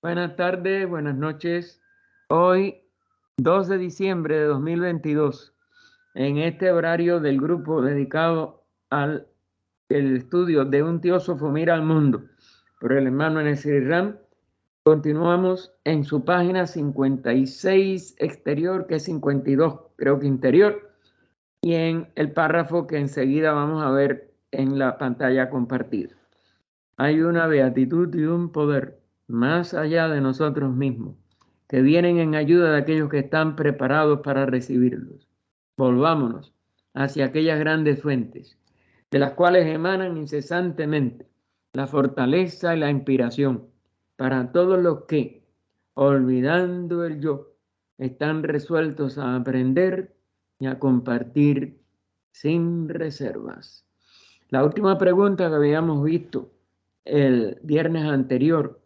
Buenas tardes, buenas noches. Hoy, 2 de diciembre de 2022, en este horario del grupo dedicado al el estudio de un teósofo mira al mundo por el hermano Enes Ram, continuamos en su página 56 exterior, que es 52, creo que interior, y en el párrafo que enseguida vamos a ver en la pantalla compartida. Hay una beatitud y un poder más allá de nosotros mismos, que vienen en ayuda de aquellos que están preparados para recibirlos. Volvámonos hacia aquellas grandes fuentes, de las cuales emanan incesantemente la fortaleza y la inspiración para todos los que, olvidando el yo, están resueltos a aprender y a compartir sin reservas. La última pregunta que habíamos visto el viernes anterior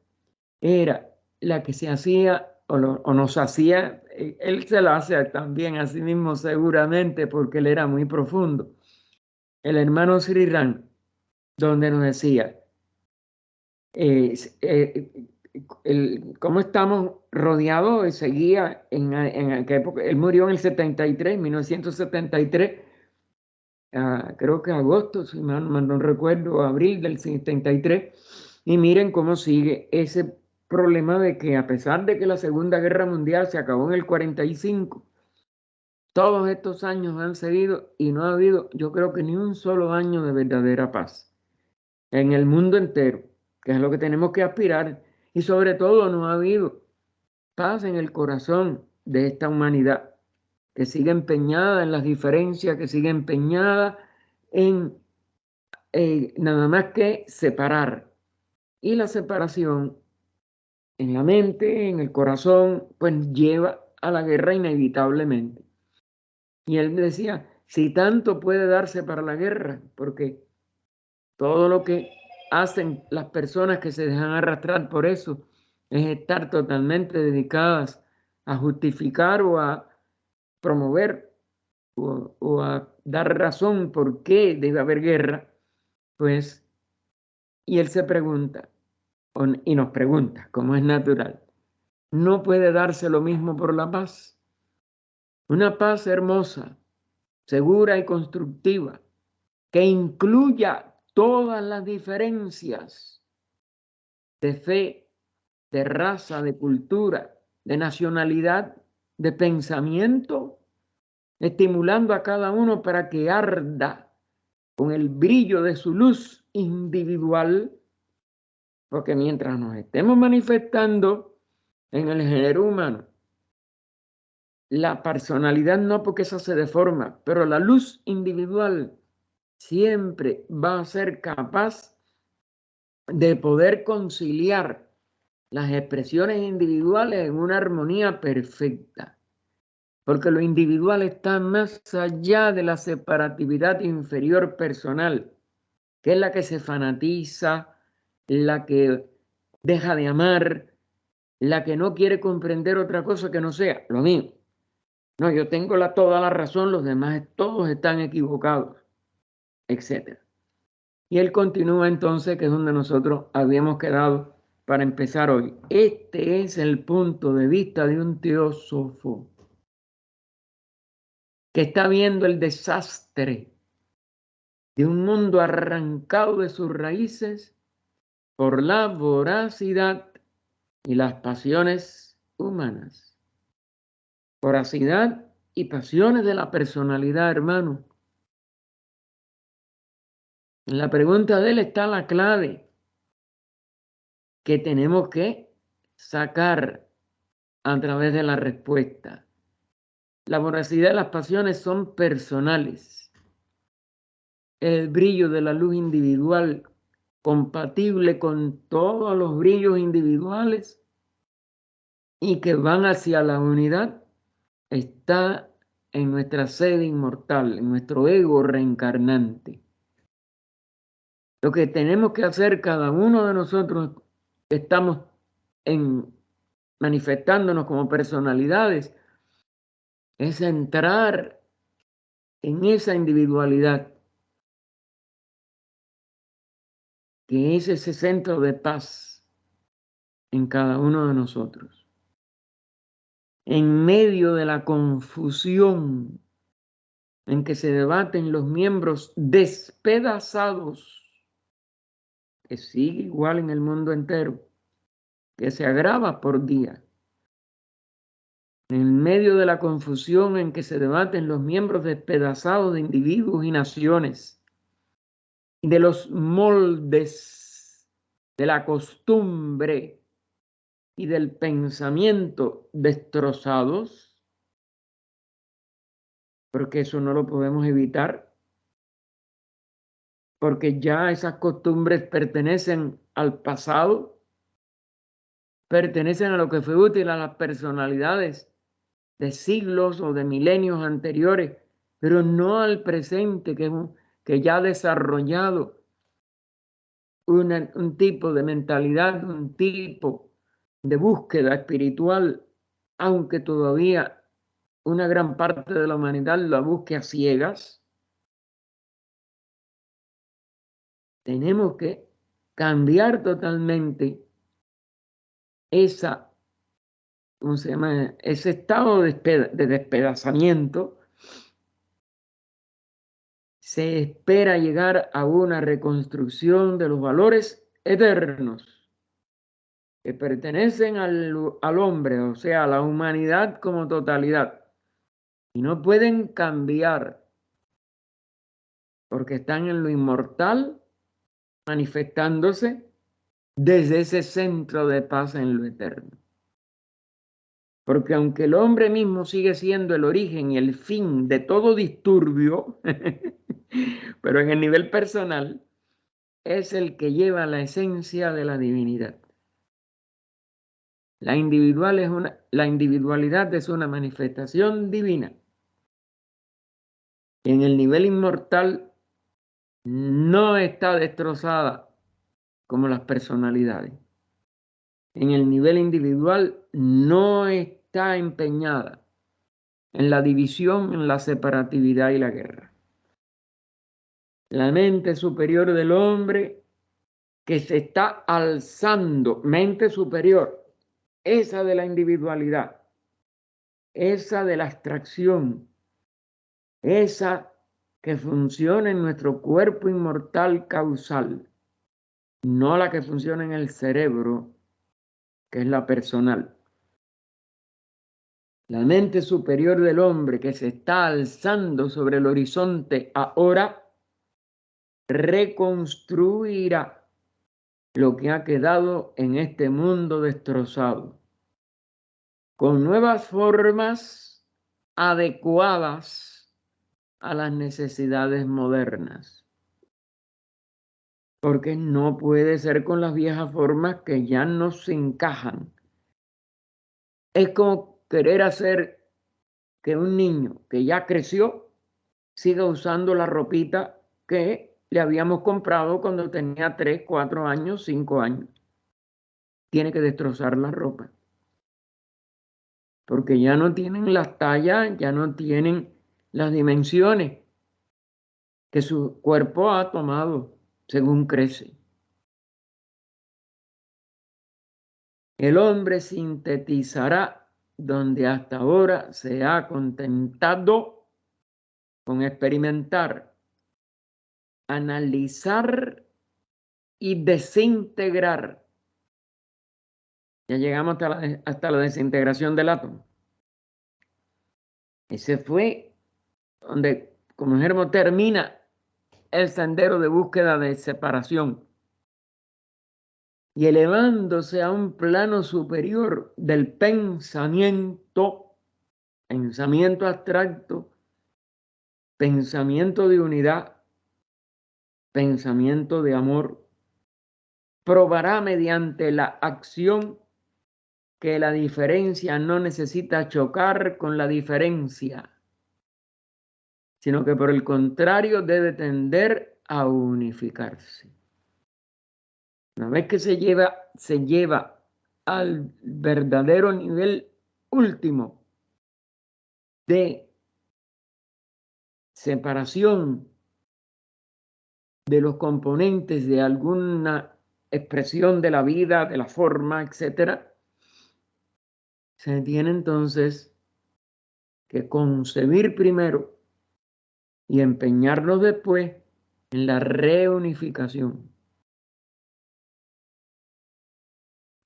era la que se hacía o nos hacía, él se la hace también a sí mismo seguramente porque él era muy profundo. El hermano Sri Ram, donde nos decía, cómo estamos rodeados y seguía en aquella época, él murió en el 73, 1973, creo que agosto, si mal no recuerdo, abril del 73, y miren cómo sigue ese problema de que a pesar de que la Segunda Guerra Mundial se acabó en el 45, todos estos años han seguido y no ha habido, yo creo que ni un solo año de verdadera paz en el mundo entero, que es lo que tenemos que aspirar, y sobre todo no ha habido paz en el corazón de esta humanidad, que sigue empeñada en las diferencias, que sigue empeñada en nada más que separar. Y la separación en la mente, en el corazón, pues lleva a la guerra inevitablemente. Y él decía, si tanto puede darse para la guerra, porque todo lo que hacen las personas que se dejan arrastrar por eso es estar totalmente dedicadas a justificar o a promover o a dar razón por qué debe haber guerra, pues, y él se pregunta, y nos pregunta, como es natural, ¿no puede darse lo mismo por la paz? Una paz hermosa, segura y constructiva, que incluya todas las diferencias de fe, de raza, de cultura, de nacionalidad, de pensamiento, estimulando a cada uno para que arda con el brillo de su luz individual, porque mientras nos estemos manifestando en el género humano, la personalidad no, porque esa se deforma, pero la luz individual siempre va a ser capaz de poder conciliar las expresiones individuales en una armonía perfecta, porque lo individual está más allá de la separatividad inferior personal, que es la que se fanatiza, la que deja de amar, la que no quiere comprender otra cosa que no sea lo mío. No, yo tengo toda la razón, los demás todos están equivocados, etc. Y él continúa entonces, que es donde nosotros habíamos quedado para empezar hoy. Este es el punto de vista de un teósofo que está viendo el desastre de un mundo arrancado de sus raíces por la voracidad y las pasiones humanas. Voracidad y pasiones de la personalidad, hermano. En la pregunta de él está la clave que tenemos que sacar a través de la respuesta. La voracidad y las pasiones son personales. El brillo de la luz individual, compatible con todos los brillos individuales y que van hacia la unidad, está en nuestra sede inmortal, en nuestro ego reencarnante. Lo que tenemos que hacer cada uno de nosotros que estamos manifestándonos como personalidades es entrar en esa individualidad, que es ese centro de paz en cada uno de nosotros. En medio de la confusión en que se debaten los miembros despedazados, que sigue igual en el mundo entero, que se agrava por día. En medio de la confusión en que se debaten los miembros despedazados de individuos y naciones, de los moldes de la costumbre y del pensamiento destrozados, porque eso no lo podemos evitar, porque ya esas costumbres pertenecen al pasado, pertenecen a lo que fue útil a las personalidades de siglos o de milenios anteriores, pero no al presente que ya ha desarrollado un tipo de mentalidad, un tipo de búsqueda espiritual, aunque todavía una gran parte de la humanidad la busque a ciegas. Tenemos que cambiar totalmente ¿cómo se llama? Ese estado de despedazamiento. Se espera llegar a una reconstrucción de los valores eternos que pertenecen al hombre, o sea, a la humanidad como totalidad. Y no pueden cambiar porque están en lo inmortal, manifestándose desde ese centro de paz en lo eterno. Porque aunque el hombre mismo sigue siendo el origen y el fin de todo disturbio, pero en el nivel personal, es el que lleva la esencia de la divinidad. La individualidad es una manifestación divina. En el nivel inmortal no está destrozada como las personalidades. En el nivel individual no está empeñada en la división, en la separatividad y la guerra. La mente superior del hombre que se está alzando, mente superior, esa de la individualidad, esa de la abstracción, esa que funciona en nuestro cuerpo inmortal causal, no la que funciona en el cerebro, que es la personal. La mente superior del hombre que se está alzando sobre el horizonte ahora reconstruirá lo que ha quedado en este mundo destrozado, con nuevas formas adecuadas a las necesidades modernas. Porque no puede ser con las viejas formas que ya no se encajan. Es como querer hacer que un niño que ya creció siga usando la ropita que le habíamos comprado cuando tenía 3, 4 años, 5 años. Tiene que destrozar la ropa. Porque ya no tienen las tallas, ya no tienen las dimensiones que su cuerpo ha tomado según crece. El hombre sintetizará donde hasta ahora se ha contentado con experimentar, analizar y desintegrar. Ya llegamos hasta la desintegración del átomo. Ese fue donde, como dijéramos, termina el sendero de búsqueda de separación. Y elevándose a un plano superior del pensamiento abstracto, pensamiento de unidad, pensamiento de amor, probará mediante la acción que la diferencia no necesita chocar con la diferencia, sino que por el contrario debe tender a unificarse. Una vez que se lleva al verdadero nivel último de separación de los componentes de alguna expresión de la vida, de la forma, etc., se tiene entonces que concebir primero y empeñarnos después en la reunificación.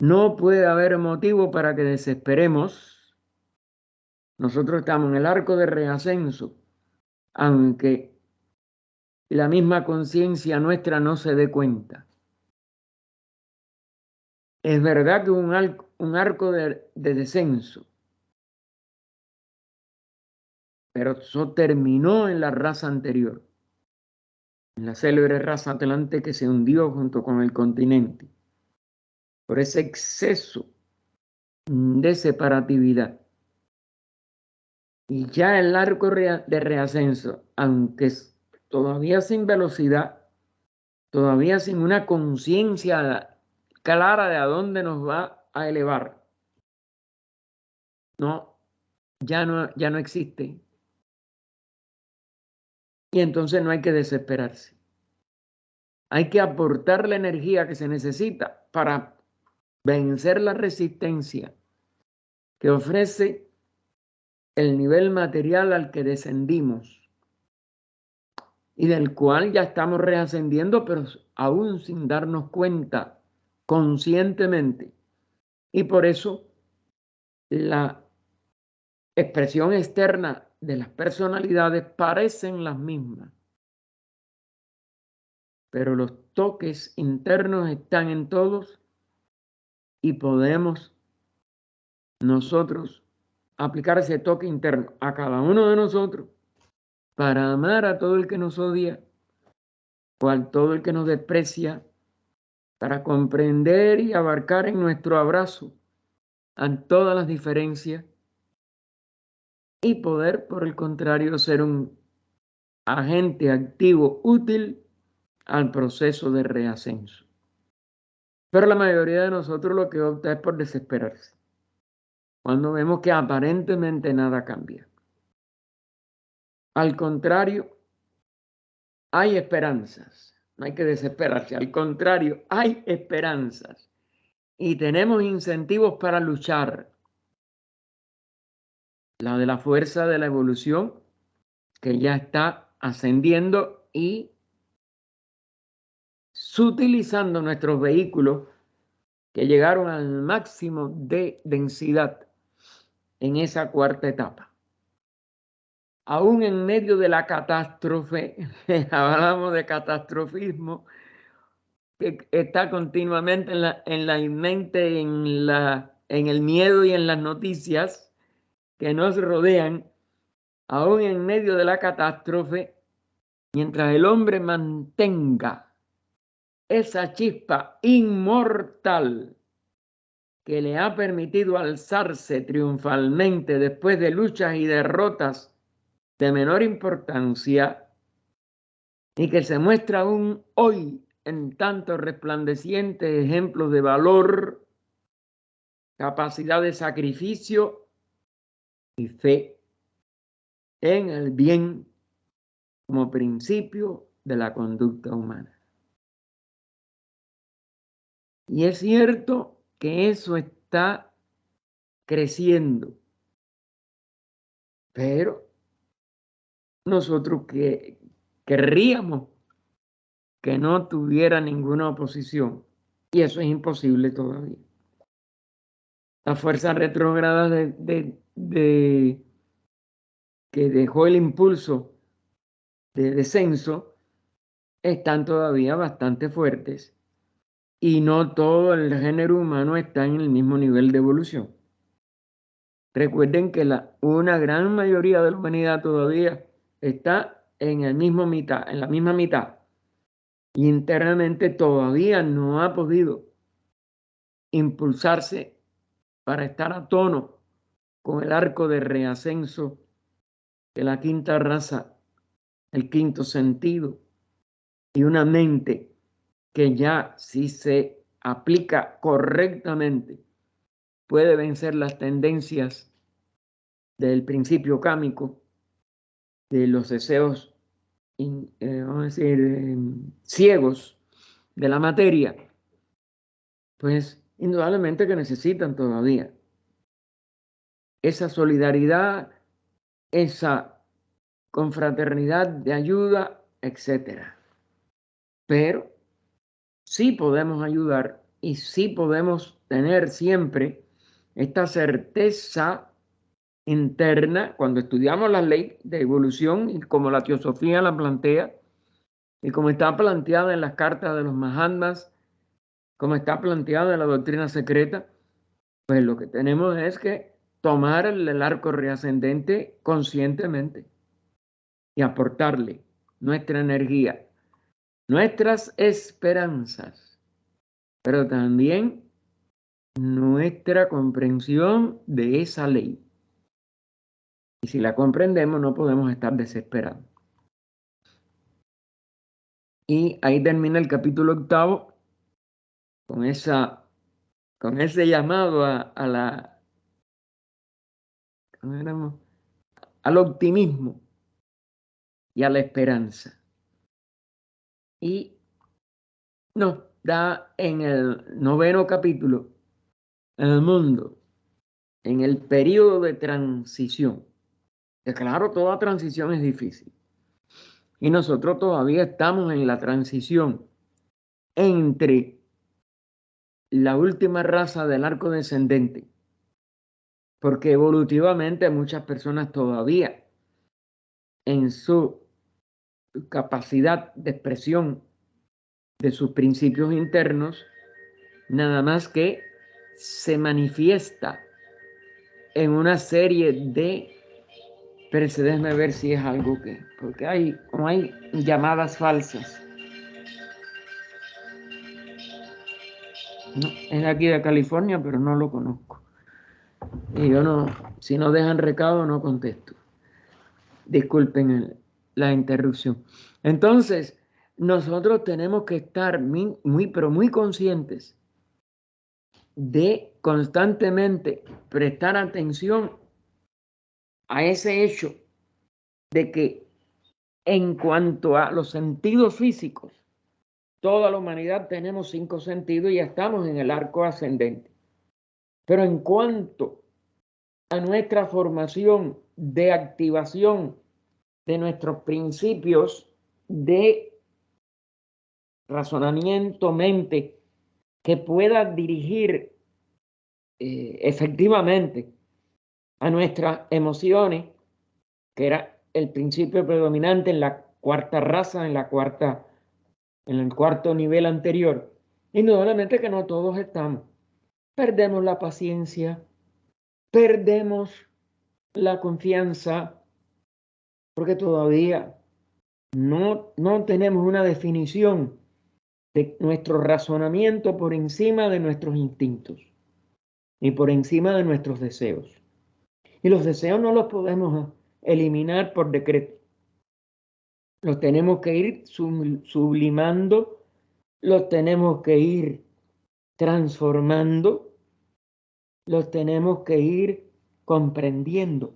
No puede haber motivo para que desesperemos. Nosotros estamos en el arco de reascenso, aunque la misma conciencia nuestra no se dé cuenta. Es verdad que un arco de descenso, pero eso terminó en la raza anterior, en la célebre raza atlante que se hundió junto con el continente, por ese exceso de separatividad. Y ya el arco de reascenso, aunque todavía sin velocidad, todavía sin una conciencia clara de a dónde nos va a elevar, no, ya no existe. Y entonces no hay que desesperarse. Hay que aportar la energía que se necesita para vencer la resistencia que ofrece el nivel material al que descendimos y del cual ya estamos reascendiendo, pero aún sin darnos cuenta conscientemente. Y por eso la expresión externa de las personalidades parecen las mismas, pero los toques internos están en todos y podemos nosotros aplicar ese toque interno a cada uno de nosotros para amar a todo el que nos odia o a todo el que nos desprecia, para comprender y abarcar en nuestro abrazo a todas las diferencias y poder, por el contrario, ser un agente activo útil al proceso de reascenso. Pero la mayoría de nosotros lo que opta es por desesperarse, cuando vemos que aparentemente nada cambia. Al contrario, hay esperanzas, no hay que desesperarse, al contrario, hay esperanzas y tenemos incentivos para luchar. La de la fuerza de la evolución, que ya está ascendiendo y sutilizando nuestros vehículos que llegaron al máximo de densidad en esa cuarta etapa. Aún en medio de la catástrofe, hablamos de catastrofismo, que está continuamente en la mente, en el miedo y en las noticias que nos rodean, aún en medio de la catástrofe, mientras el hombre mantenga esa chispa inmortal que le ha permitido alzarse triunfalmente después de luchas y derrotas de menor importancia, y que se muestra aún hoy en tantos resplandecientes ejemplos de valor, capacidad de sacrificio y fe en el bien como principio de la conducta humana. Y es cierto que eso está creciendo, pero nosotros que querríamos que no tuviera ninguna oposición, y eso es imposible todavía. Las fuerzas retrógradas que dejó el impulso de descenso están todavía bastante fuertes y no todo el género humano está en el mismo nivel de evolución. Recuerden que una gran mayoría de la humanidad todavía está en la misma mitad. Y internamente todavía no ha podido impulsarse para estar a tono con el arco de reascenso de la quinta raza, el quinto sentido, y una mente que ya, si se aplica correctamente, puede vencer las tendencias del principio cámico, de los deseos, vamos a decir, ciegos de la materia, pues indudablemente que necesitan todavía esa solidaridad, esa confraternidad de ayuda, etcétera. Pero sí podemos ayudar y sí podemos tener siempre esta certeza interna cuando estudiamos la ley de evolución y como la teosofía la plantea y como está planteada en las cartas de los Mahatmas, como está planteada en la doctrina secreta, pues lo que tenemos es que tomar el arco reascendente conscientemente y aportarle nuestra energía, nuestras esperanzas, pero también nuestra comprensión de esa ley. Y si la comprendemos, no podemos estar desesperados. Y ahí termina el capítulo 8 con ese llamado al optimismo y a la esperanza. Y nos da en el 9º capítulo el mundo en el periodo de transición. Que claro, toda transición es difícil. Y nosotros todavía estamos en la transición entre la última raza del arco descendente, porque evolutivamente muchas personas todavía en su capacidad de expresión de sus principios internos, nada más que se manifiesta en una serie de, pero déjeme ver si es algo que, porque hay llamadas falsas. No, es aquí de California, pero no lo conozco. Y yo no, si no dejan recado, no contesto. Disculpen la interrupción. Entonces, nosotros tenemos que estar pero muy conscientes de constantemente prestar atención a ese hecho de que en cuanto a los sentidos físicos, toda la humanidad tenemos 5 sentidos y ya estamos en el arco ascendente. Pero en cuanto a nuestra formación de activación de nuestros principios de razonamiento, mente, que pueda dirigir efectivamente a nuestras emociones, que era el principio predominante en la cuarta raza, en el cuarto nivel anterior. Indudablemente que no todos estamos. Perdemos la paciencia, perdemos la confianza, porque todavía no tenemos una definición de nuestro razonamiento por encima de nuestros instintos y por encima de nuestros deseos. Y los deseos no los podemos eliminar por decreto. Los tenemos que ir sublimando, los tenemos que ir transformando, los tenemos que ir comprendiendo,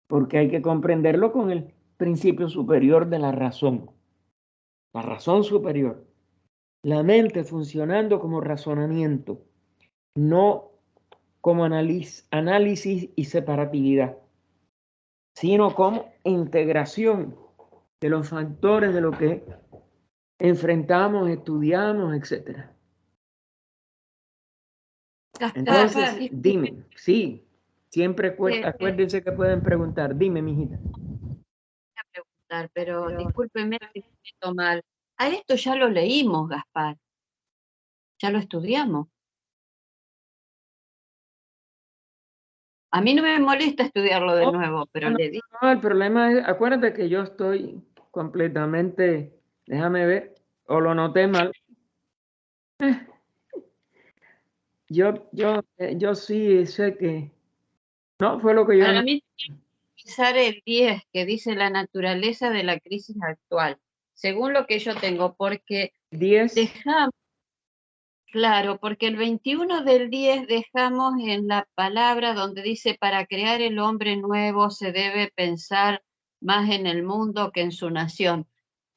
porque hay que comprenderlo con el principio superior de la razón superior. La mente funcionando como razonamiento, no como análisis y separatividad, sino como integración de los factores de lo que enfrentamos, estudiamos, etc. Entonces, dime, sí, siempre acuérdense que pueden preguntar. Dime, mijita. Voy a preguntar, pero discúlpeme si me meto mal. A esto ya lo leímos, Gaspar. Ya lo estudiamos. A mí no me molesta estudiarlo de nuevo, pero le digo. No, el problema es, acuérdate que yo estoy completamente, déjame ver, o lo noté mal. Yo sí sé que no fue lo que yo. Para mí, empezar el 10, que dice la naturaleza de la crisis actual, según lo que yo tengo, porque 10. dejamos, claro, porque el 21 del 10 dejamos en la palabra donde dice, para crear el hombre nuevo se debe pensar más en el mundo que en su nación.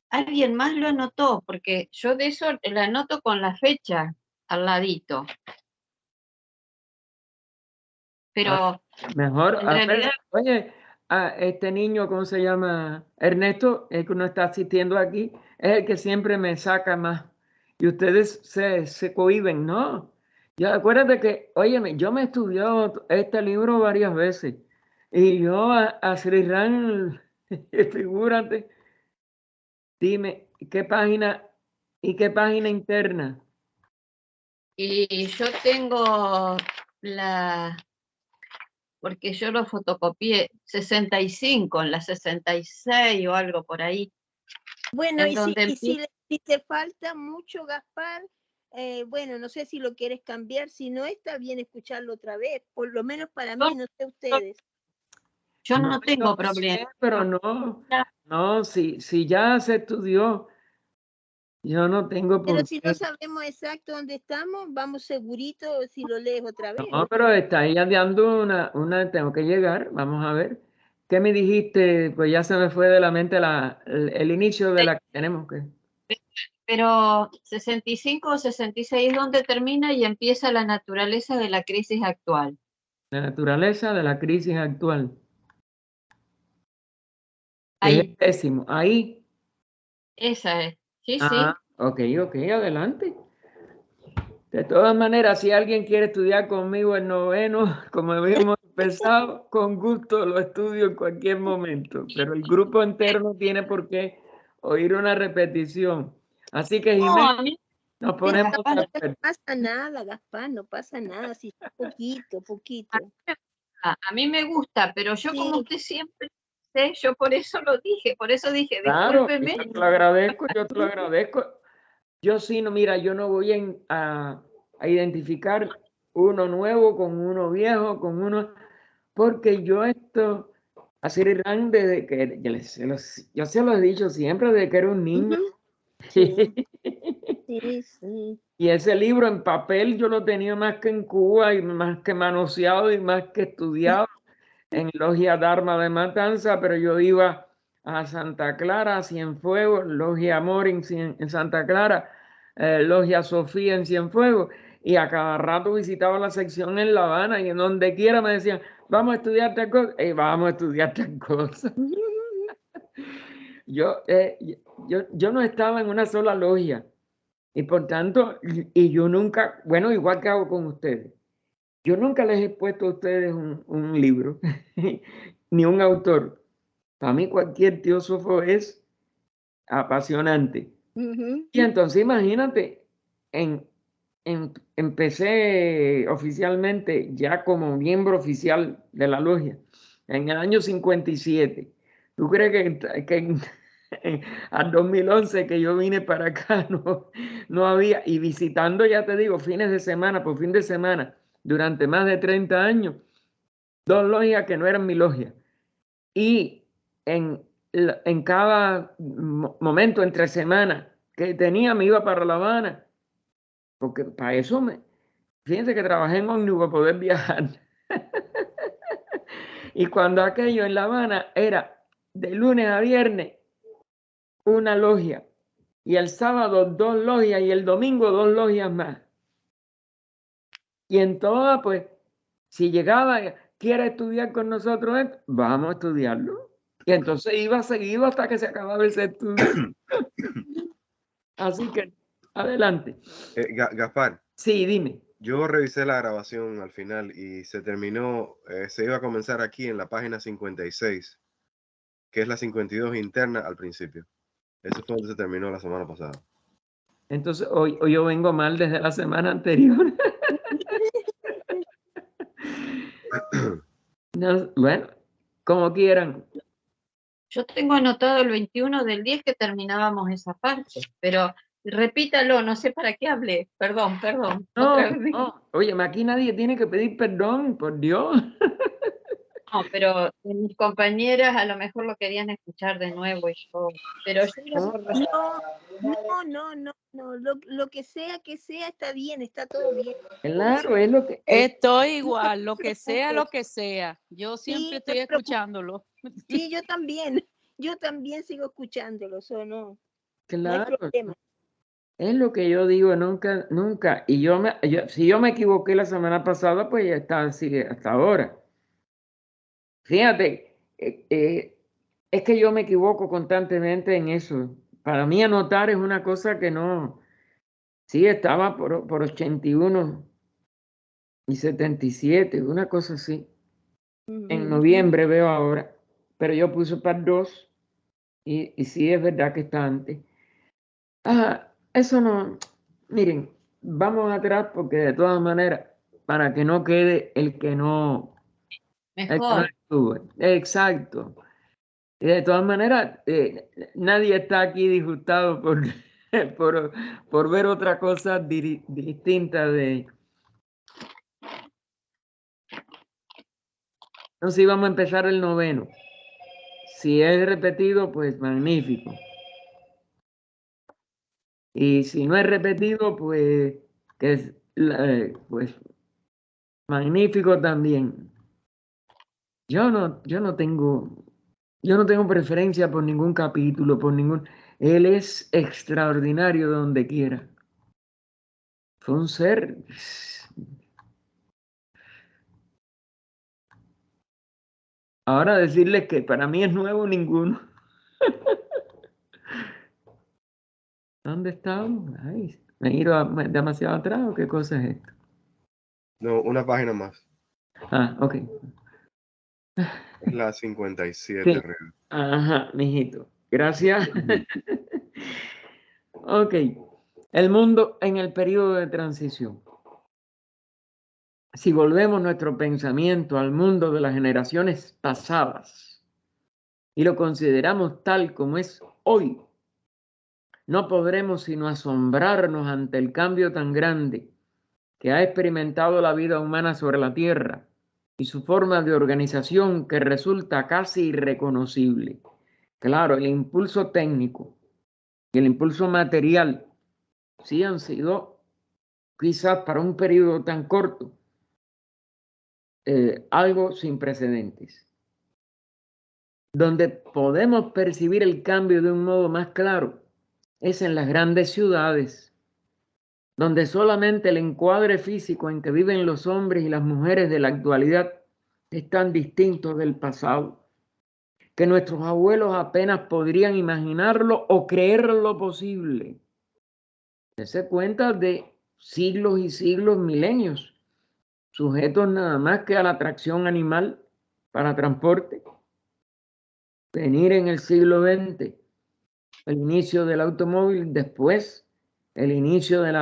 Alguien más lo anotó, porque yo de eso la anoto con la fecha. al ladito. Pero Mejor, en a ver, realidad, oye, a este niño, ¿cómo se llama? Ernesto, el que no está asistiendo aquí, es el que siempre me saca más. Y ustedes se cohíben, ¿no? Ya acuérdate que, óyeme, yo me he estudiado este libro varias veces. Y yo a Sri Ram, figúrate, dime, qué página interna? y yo tengo porque yo lo fotocopié 65, en la 66 o algo por ahí. Bueno, En donde si te falta mucho, Gaspar, bueno, no sé si lo quieres cambiar, si no está bien escucharlo otra vez, por lo menos para mí, no sé ustedes. Yo no yo tengo sé, problema. pero no, si ya se estudió, yo no tengo Pero por si qué. no sabemos exacto dónde estamos, vamos segurito si lo lees otra vez. No, pero está ahí dando tengo que llegar, vamos a ver. ¿Qué me dijiste? Pues ya se me fue de la mente el inicio de la que tenemos que. Pero 65 o 66 es donde termina y empieza la naturaleza de la crisis actual. La naturaleza de la crisis actual. Ahí, Es el 10º, ahí. esa es. Sí, sí. Ok, adelante. De todas maneras, si alguien quiere estudiar conmigo el 9º, como habíamos empezado, con gusto lo estudio en cualquier momento, pero el grupo entero no tiene por qué oír una repetición. Así que, No, Jiménez, a mí nos ponemos de No acuerdo. pasa nada, Gaspar, no pasa nada, si poquito. a mí me gusta, pero yo como Sí. usted siempre sé, yo por eso lo dije, por eso dije, Claro, discúlpeme. yo te lo agradezco, yo te lo agradezco. Yo sí, no, mira, yo no voy a identificar uno nuevo con uno viejo, con uno, porque yo a Sri Ram desde que, yo se lo he dicho siempre, desde que era un niño. Sí, sí. Y ese libro en papel yo lo tenía más que en Cuba y más que manoseado y más que estudiado en Logia Dharma de Matanza, pero yo iba a Santa Clara, a Cienfuegos, Logia Amor en Santa Clara, Logia Sofía en Cienfuegos, y a cada rato visitaba la sección en La Habana y en donde quiera me decían, vamos a estudiar tal cosa, y vamos a estudiar tal cosa. Yo no estaba en una sola logia y por tanto, y yo nunca, bueno, igual que hago con ustedes, yo nunca les he puesto a ustedes un libro, ni un autor. Para mí cualquier teósofo es apasionante. Y entonces imagínate, empecé oficialmente ya como miembro oficial de la logia en el año 57. ¿Tú crees que al 2011 que yo vine para acá no había, y visitando, ya te digo, fines de semana por fin de semana, durante más de 30 años, dos logias que no eran mi logia? Y en cada momento entre semana que tenía me iba para La Habana, porque para eso fíjense que trabajé en ómnibus para poder viajar. Y cuando aquello en La Habana era de lunes a viernes una logia, y el sábado dos logias y el domingo dos logias más. Y en todas, pues, si llegaba, quiere estudiar con nosotros esto, vamos a estudiarlo. Y entonces iba seguido hasta que se acababa ese estudio. Así que, adelante. Gaspar, Sí, dime. yo revisé la grabación al final y se terminó, se iba a comenzar aquí en la página 56, que es la 52 interna al principio. Eso fue donde se terminó la semana pasada. Entonces, hoy yo vengo mal desde la semana anterior. No, bueno, como quieran. Yo tengo anotado el 21 del 10 que terminábamos esa parte, pero repítalo, no sé para qué hablé. Perdón. Otra vez. No. Oye, aquí nadie tiene que pedir perdón, por Dios. No, pero mis compañeras a lo mejor lo querían escuchar de nuevo y yo, pero yo No, lo que sea está bien, está todo bien. Claro, es lo que es. Estoy igual, lo que sea, lo que sea. Yo siempre estoy escuchándolo. Sí, yo también sigo escuchándolo, eso no hay Claro. problema. Es lo que yo digo, nunca, nunca. Y si yo me equivoqué la semana pasada, pues ya está así hasta ahora. Fíjate, es que yo me equivoco constantemente en eso. Para mí anotar es una cosa que no. Sí, estaba por 81 y 77, una cosa así. En noviembre veo ahora, pero yo puse para 2 y sí es verdad que está antes. Eso no, miren, vamos atrás porque de todas maneras, para que no quede el que no Mejor. estuvo. Exacto. Y de todas maneras, nadie está aquí disgustado por, por ver otra cosa distinta de... Entonces vamos a empezar el 9º. Si es repetido, pues magnífico. Y si no es repetido, pues, que es, pues magnífico también. Yo no tengo preferencia por ningún capítulo, por ningún. Él es extraordinario donde quiera. Fue un ser. Ahora decirles que para mí es nuevo ninguno. ¿Dónde estamos? Ay, ¿me he ido demasiado atrás o qué cosa es esto? No, una página más. Ok. Es la 57, Sí. real. Ajá, mijito. Gracias. Ok. El mundo en el periodo de transición. Si volvemos nuestro pensamiento al mundo de las generaciones pasadas y lo consideramos tal como es hoy, no podremos sino asombrarnos ante el cambio tan grande que ha experimentado la vida humana sobre la Tierra y su forma de organización que resulta casi irreconocible. Claro, el impulso técnico y el impulso material sí han sido, quizás para un periodo tan corto, algo sin precedentes. Donde podemos percibir el cambio de un modo más claro es en las grandes ciudades, donde solamente el encuadre físico en que viven los hombres y las mujeres de la actualidad es tan distinto del pasado, que nuestros abuelos apenas podrían imaginarlo o creerlo posible. Se cuenta de siglos y siglos, milenios, sujetos nada más que a la tracción animal para transporte. Venir en el siglo XX, el inicio del automóvil, después el inicio de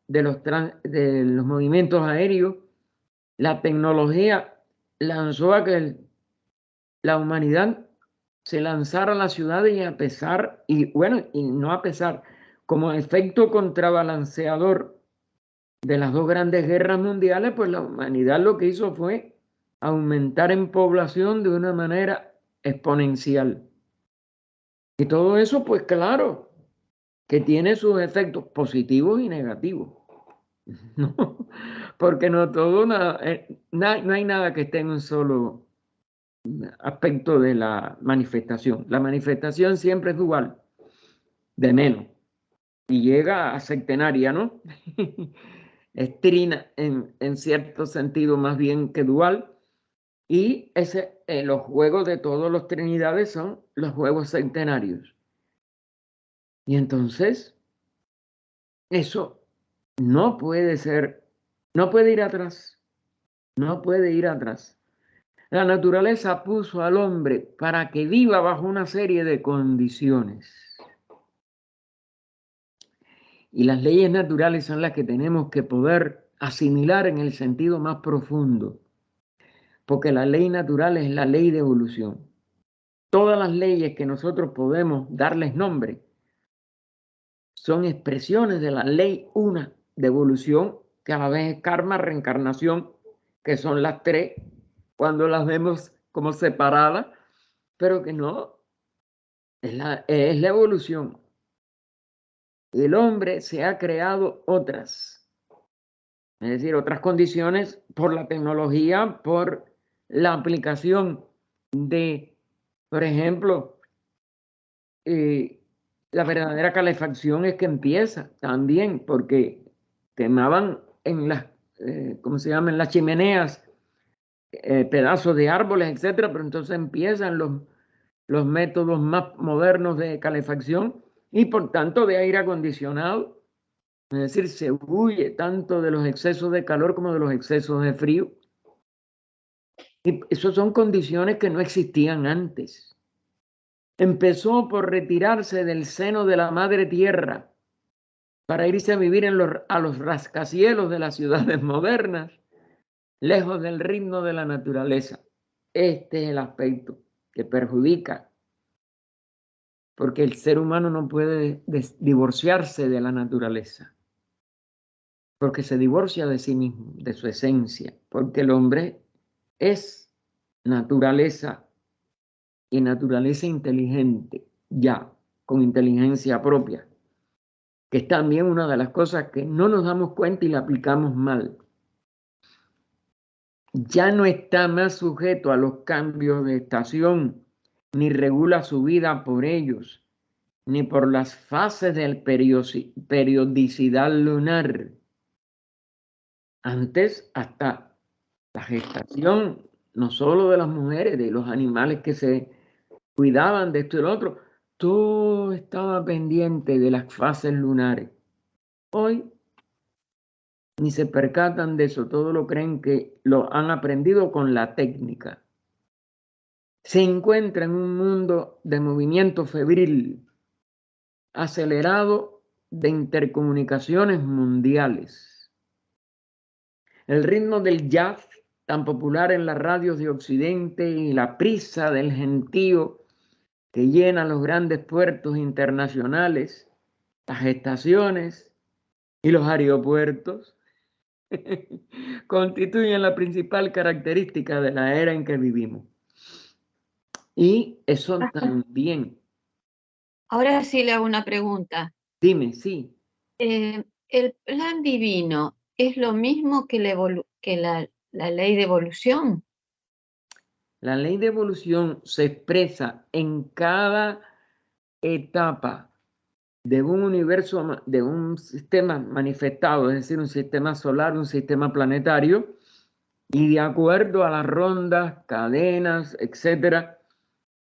los movimientos aéreos, la tecnología lanzó a que la humanidad se lanzara a las ciudades y a pesar, y bueno, y no a pesar, como efecto contrabalanceador de las dos grandes guerras mundiales, pues la humanidad lo que hizo fue aumentar en población de una manera exponencial. Y todo eso, pues claro, que tiene sus efectos positivos y negativos. ¿No? Porque no todo, no hay nada que esté en un solo aspecto de la manifestación. La manifestación siempre es dual, de menos, y llega a centenaria, ¿no? Es trina en cierto sentido más bien que dual, y los juegos de todos los trinidades son los juegos centenarios. Y entonces, eso no puede ser, no puede ir atrás, no puede ir atrás. La naturaleza puso al hombre para que viva bajo una serie de condiciones. Y las leyes naturales son las que tenemos que poder asimilar en el sentido más profundo. Porque la ley natural es la ley de evolución. Todas las leyes que nosotros podemos darles nombre son expresiones de la ley una de evolución, que a la vez es karma, reencarnación, que son las tres, cuando las vemos como separadas, pero que no, es la evolución. El hombre se ha creado otras, es decir, otras condiciones por la tecnología, por la aplicación de, por ejemplo, la verdadera calefacción es que empieza también, porque quemaban en las, ¿cómo se llama? En las chimeneas, pedazos de árboles, etcétera, pero entonces empiezan los métodos más modernos de calefacción y por tanto de aire acondicionado. Es decir, se huye tanto de los excesos de calor como de los excesos de frío. Y esas son condiciones que no existían antes. Empezó por retirarse del seno de la madre tierra para irse a vivir a los rascacielos de las ciudades modernas, lejos del ritmo de la naturaleza. Este es el aspecto que perjudica, porque el ser humano no puede divorciarse de la naturaleza, porque se divorcia de sí mismo, de su esencia, porque el hombre es naturaleza y naturaleza inteligente, ya, con inteligencia propia, que es también una de las cosas que no nos damos cuenta y la aplicamos mal. Ya no está más sujeto a los cambios de estación, ni regula su vida por ellos, ni por las fases del periodicidad lunar. Antes, hasta la gestación, no solo de las mujeres, de los animales que se cuidaban de esto y lo otro, todo estaba pendiente de las fases lunares. Hoy ni se percatan de eso, todo lo creen que lo han aprendido con la técnica. Se encuentra en un mundo de movimiento febril, acelerado, de intercomunicaciones mundiales. El ritmo del jazz, tan popular en las radios de Occidente, y la prisa del gentío que llena los grandes puertos internacionales, las estaciones y los aeropuertos, constituyen la principal característica de la era en que vivimos. Y eso también. Ahora sí le hago una pregunta. Dime, sí. ¿El plan divino es lo mismo que la ley de evolución? La ley de evolución se expresa en cada etapa de un universo, de un sistema manifestado, es decir, un sistema solar, un sistema planetario, y de acuerdo a las rondas, cadenas, etcétera,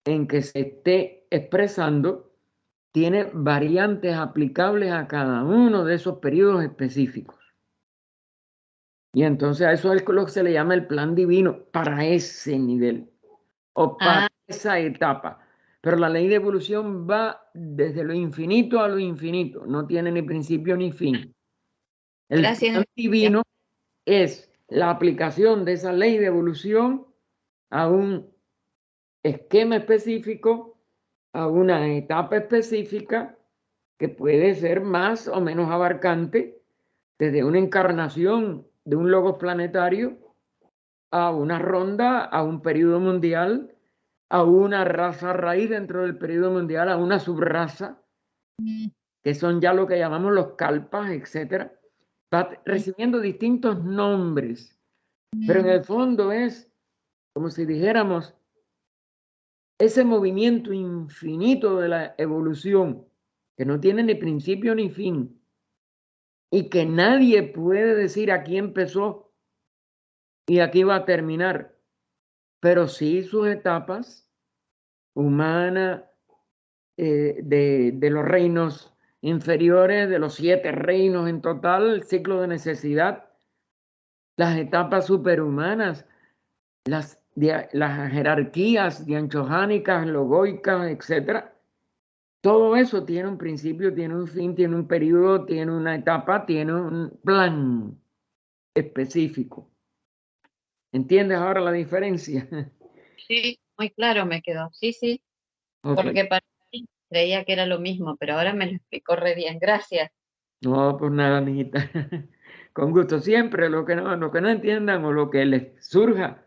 en que se esté expresando, tiene variantes aplicables a cada uno de esos periodos específicos. Y entonces a eso es lo que se le llama el plan divino para ese nivel o para esa etapa. Pero la ley de evolución va desde lo infinito a lo infinito, no tiene ni principio ni fin. El plan divino es la aplicación de esa ley de evolución a un esquema específico, a una etapa específica que puede ser más o menos abarcante, desde una encarnación de un logos planetario a una ronda, a un periodo mundial, a una raza raíz dentro del periodo mundial, a una subraza, que son ya lo que llamamos los kalpas, etcétera. Va recibiendo distintos nombres, pero en el fondo es como si dijéramos ese movimiento infinito de la evolución que no tiene ni principio ni fin y que nadie puede decir aquí empezó y aquí va a terminar, pero sí sus etapas humanas, de los reinos inferiores, de los 7 reinos en total, el ciclo de necesidad, las etapas superhumanas, las jerarquías dianchohánicas, logoicas, etcétera. Todo eso tiene un principio, tiene un fin, tiene un periodo, tiene una etapa, tiene un plan específico. ¿Entiendes ahora la diferencia? Sí, muy claro me quedó. Sí, sí. Okay. Porque para mí creía que era lo mismo, pero ahora me lo explicó re bien. Gracias. No, pues nada, mijita. Con gusto. Siempre lo que no entiendan o lo que les surja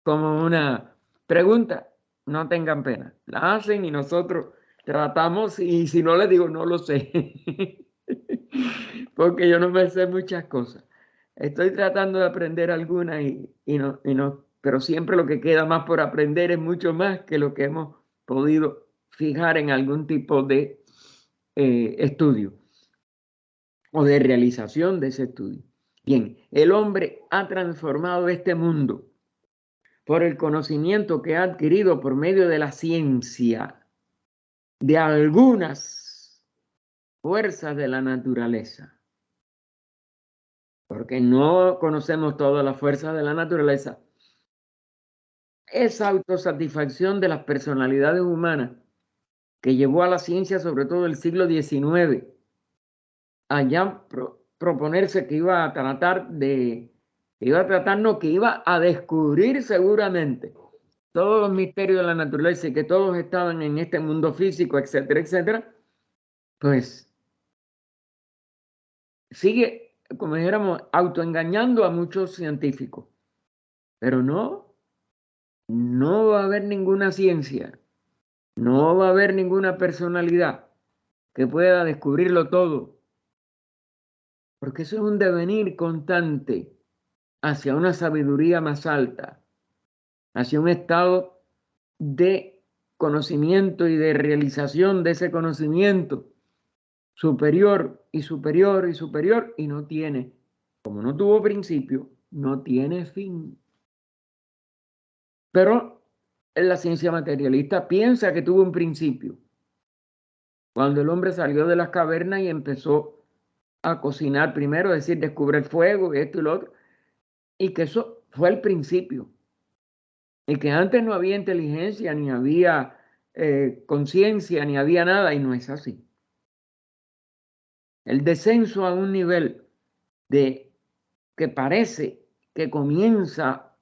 como una pregunta, no tengan pena. La hacen y nosotros tratamos, y si no les digo, no lo sé. Porque yo no me sé muchas cosas. Estoy tratando de aprender algunas y no, pero siempre lo que queda más por aprender es mucho más que lo que hemos podido fijar en algún tipo de estudio o de realización de ese estudio. Bien, el hombre ha transformado este mundo por el conocimiento que ha adquirido por medio de la ciencia de algunas fuerzas de la naturaleza. Porque no conocemos todas las fuerzas de la naturaleza. Esa autosatisfacción de las personalidades humanas que llevó a la ciencia, sobre todo el siglo XIX, a ya proponerse que iba a tratar que iba a descubrir seguramente todos los misterios de la naturaleza y que todos estaban en este mundo físico, etcétera, etcétera, pues sigue, como dijéramos, autoengañando a muchos científicos. Pero no va a haber ninguna ciencia, no va a haber ninguna personalidad que pueda descubrirlo todo, porque eso es un devenir constante hacia una sabiduría más alta, hacia un estado de conocimiento y de realización de ese conocimiento superior y superior y superior, y no tiene, como no tuvo principio, no tiene fin. Pero la ciencia materialista piensa que tuvo un principio. Cuando el hombre salió de las cavernas y empezó a cocinar primero, es decir, descubre el fuego y esto y lo otro, y que eso fue el principio. Y que antes no había inteligencia, ni había conciencia, ni había nada, y no es así. El descenso a un nivel de que parece que comienza,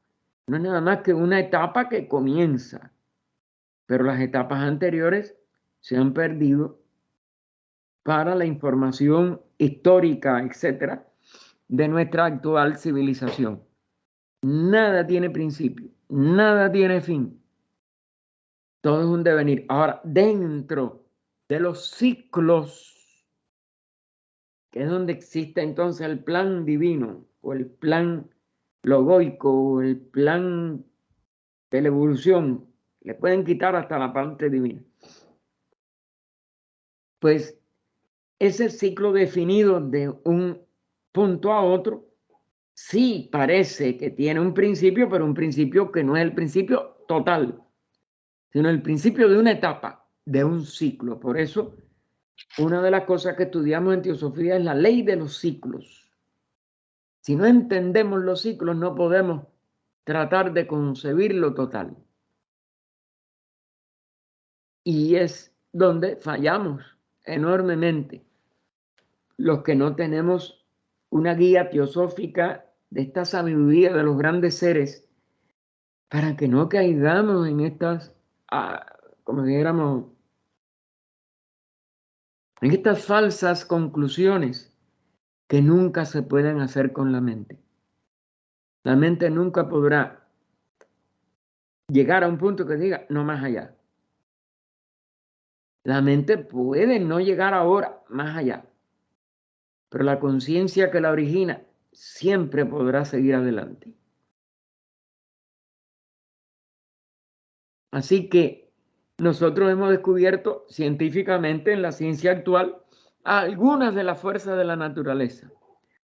no es nada más que una etapa que comienza, pero las etapas anteriores se han perdido para la información histórica, etcétera, de nuestra actual civilización. Nada tiene principio, nada tiene fin. Todo es un devenir. Ahora, dentro de los ciclos, que es donde existe entonces el plan divino, o el plan logoico, o el plan de la evolución, le pueden quitar hasta la parte divina. Pues ese ciclo definido de un punto a otro, sí parece que tiene un principio, pero un principio que no es el principio total, sino el principio de una etapa, de un ciclo. Por eso, una de las cosas que estudiamos en teosofía es la ley de los ciclos. Si no entendemos los ciclos, no podemos tratar de concebir lo total. Y es donde fallamos enormemente los que no tenemos una guía teosófica de esta sabiduría de los grandes seres, para que no caigamos en estas, como dijéramos, en estas falsas conclusiones que nunca se pueden hacer con la mente. La mente nunca podrá llegar a un punto que diga, no más allá. La mente puede no llegar ahora más allá, pero la conciencia que la origina siempre podrá seguir adelante. Así que nosotros hemos descubierto científicamente en la ciencia actual algunas de las fuerzas de la naturaleza,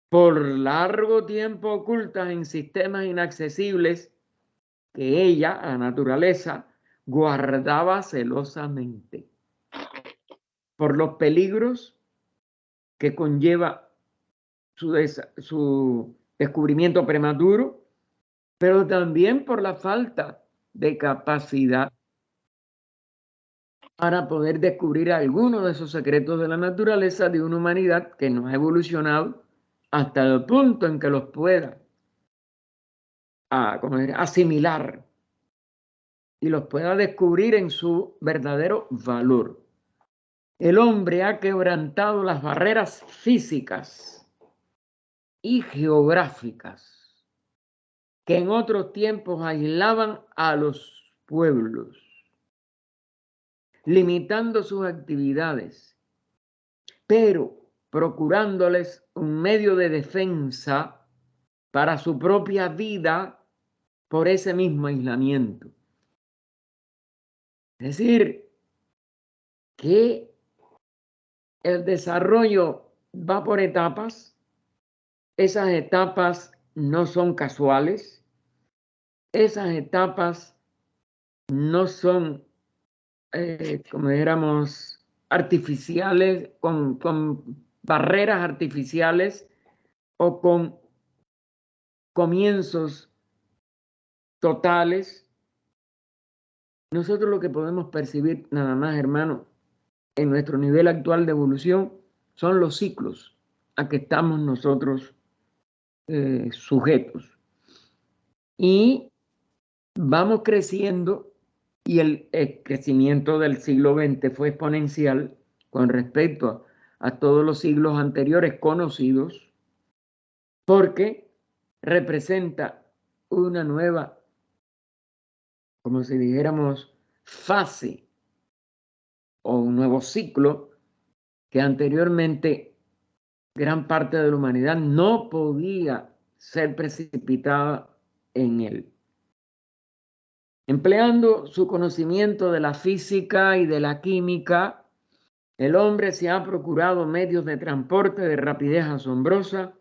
por largo tiempo ocultas en sistemas inaccesibles que ella, la naturaleza, guardaba celosamente, por los peligros que conlleva su descubrimiento prematuro, pero también por la falta de capacidad para poder descubrir algunos de esos secretos de la naturaleza de una humanidad que no ha evolucionado hasta el punto en que los pueda asimilar y los pueda descubrir en su verdadero valor. El hombre ha quebrantado las barreras físicas y geográficas que en otros tiempos aislaban a los pueblos, limitando sus actividades, pero procurándoles un medio de defensa para su propia vida por ese mismo aislamiento. Es decir, que el desarrollo va por etapas. Esas etapas no son casuales. Esas etapas no son, como dijéramos, artificiales, con barreras artificiales o con comienzos totales. Nosotros lo que podemos percibir nada más, hermano, en nuestro nivel actual de evolución, son los ciclos a que estamos nosotros sujetos. Y vamos creciendo, y el crecimiento del siglo XX fue exponencial con respecto a todos los siglos anteriores conocidos, porque representa una nueva, como si dijéramos, fase o un nuevo ciclo que anteriormente gran parte de la humanidad no podía ser precipitada en él. Empleando su conocimiento de la física y de la química, el hombre se ha procurado medios de transporte de rapidez asombrosa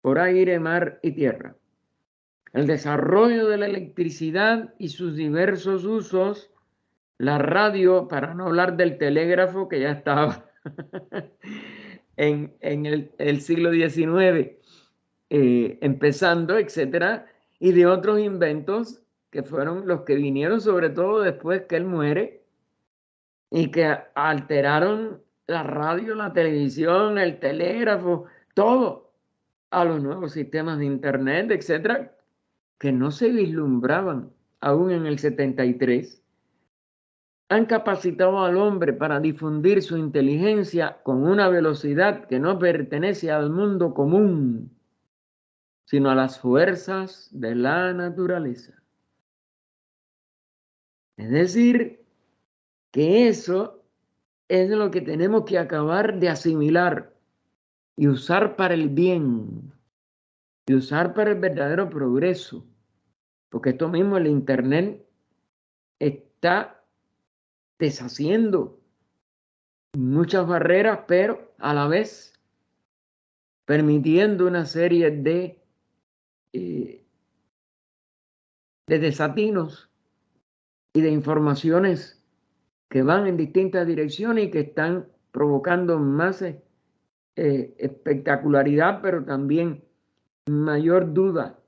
por aire, mar y tierra. El desarrollo de la electricidad y sus diversos usos, la radio, para no hablar del telégrafo que ya estaba en el siglo XIX empezando, etcétera, y de otros inventos que fueron los que vinieron sobre todo después que él muere y que alteraron la radio, la televisión, el telégrafo, todo a los nuevos sistemas de internet, etcétera, que no se vislumbraban aún en el 73. Han capacitado al hombre para difundir su inteligencia con una velocidad que no pertenece al mundo común, sino a las fuerzas de la naturaleza. Es decir, que eso es lo que tenemos que acabar de asimilar y usar para el bien, y usar para el verdadero progreso, porque esto mismo, el Internet, está deshaciendo muchas barreras, pero a la vez permitiendo una serie de desatinos y de informaciones que van en distintas direcciones y que están provocando más espectacularidad, pero también mayor duda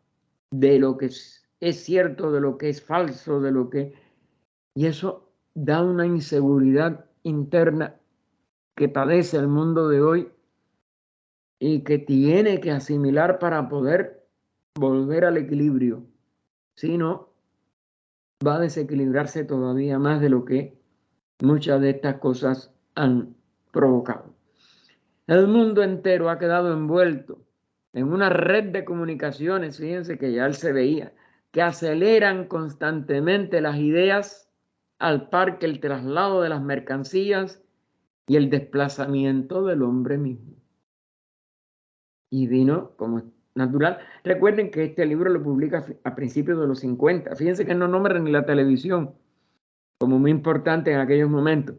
de lo que es cierto, de lo que es falso, de lo que... Y eso da una inseguridad interna que padece el mundo de hoy y que tiene que asimilar para poder volver al equilibrio. Si no, va a desequilibrarse todavía más de lo que muchas de estas cosas han provocado. El mundo entero ha quedado envuelto en una red de comunicaciones, fíjense que ya él se veía, que aceleran constantemente las ideas al par que el traslado de las mercancías y el desplazamiento del hombre mismo. Y vino como natural. Recuerden que este libro lo publica a principios de los 50. Fíjense que no nombra ni la televisión como muy importante en aquellos momentos,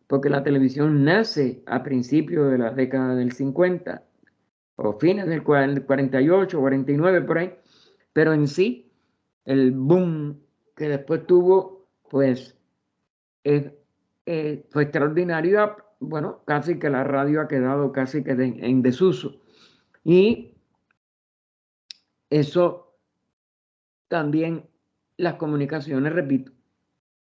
porque la televisión nace a principios de la década del 50 o fines del 48, 49 por ahí, pero en sí el boom que después tuvo pues fue extraordinario. Bueno, casi que la radio ha quedado casi que en desuso, y eso también, las comunicaciones, repito,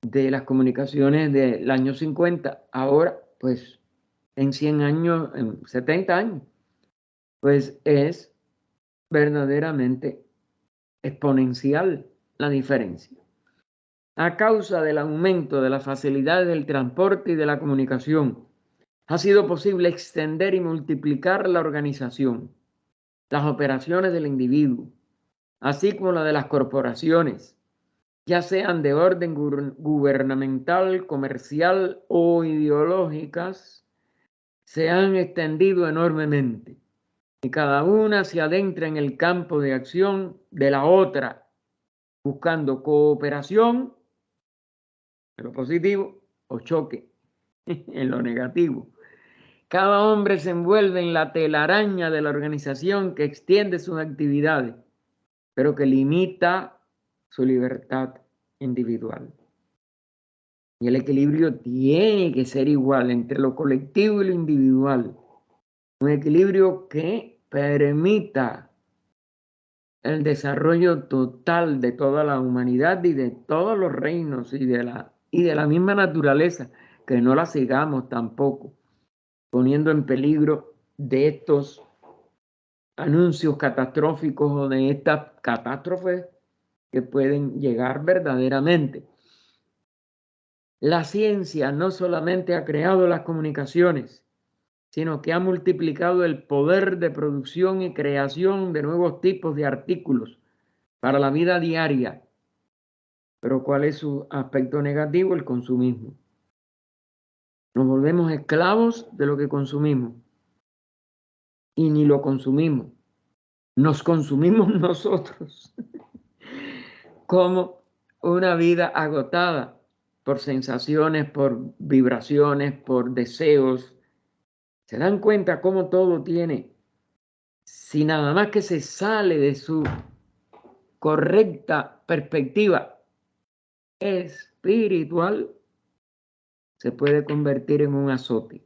de las comunicaciones del año 50, ahora pues en 100 años, en 70 años, pues es verdaderamente exponencial la diferencia. A causa del aumento de las facilidades del transporte y de la comunicación, ha sido posible extender y multiplicar la organización, las operaciones del individuo, así como la de las corporaciones, ya sean de orden gubernamental, comercial o ideológicas, se han extendido enormemente y cada una se adentra en el campo de acción de la otra, buscando cooperación en lo positivo o choque en lo negativo. Cada hombre se envuelve en la telaraña de la organización que extiende sus actividades, pero que limita su libertad individual. Y el equilibrio tiene que ser igual entre lo colectivo y lo individual. Un equilibrio que permita el desarrollo total de toda la humanidad y de todos los reinos y de la misma naturaleza, que no la sigamos tampoco poniendo en peligro de estos anuncios catastróficos o de estas catástrofes que pueden llegar verdaderamente. La ciencia no solamente ha creado las comunicaciones, sino que ha multiplicado el poder de producción y creación de nuevos tipos de artículos para la vida diaria. Pero ¿cuál es su aspecto negativo? El consumismo. Nos volvemos esclavos de lo que consumimos y ni lo consumimos. Nos consumimos nosotros como una vida agotada por sensaciones, por vibraciones, por deseos. ¿Se dan cuenta cómo todo tiene, si nada más que se sale de su correcta perspectiva espiritual, se puede convertir en un azote?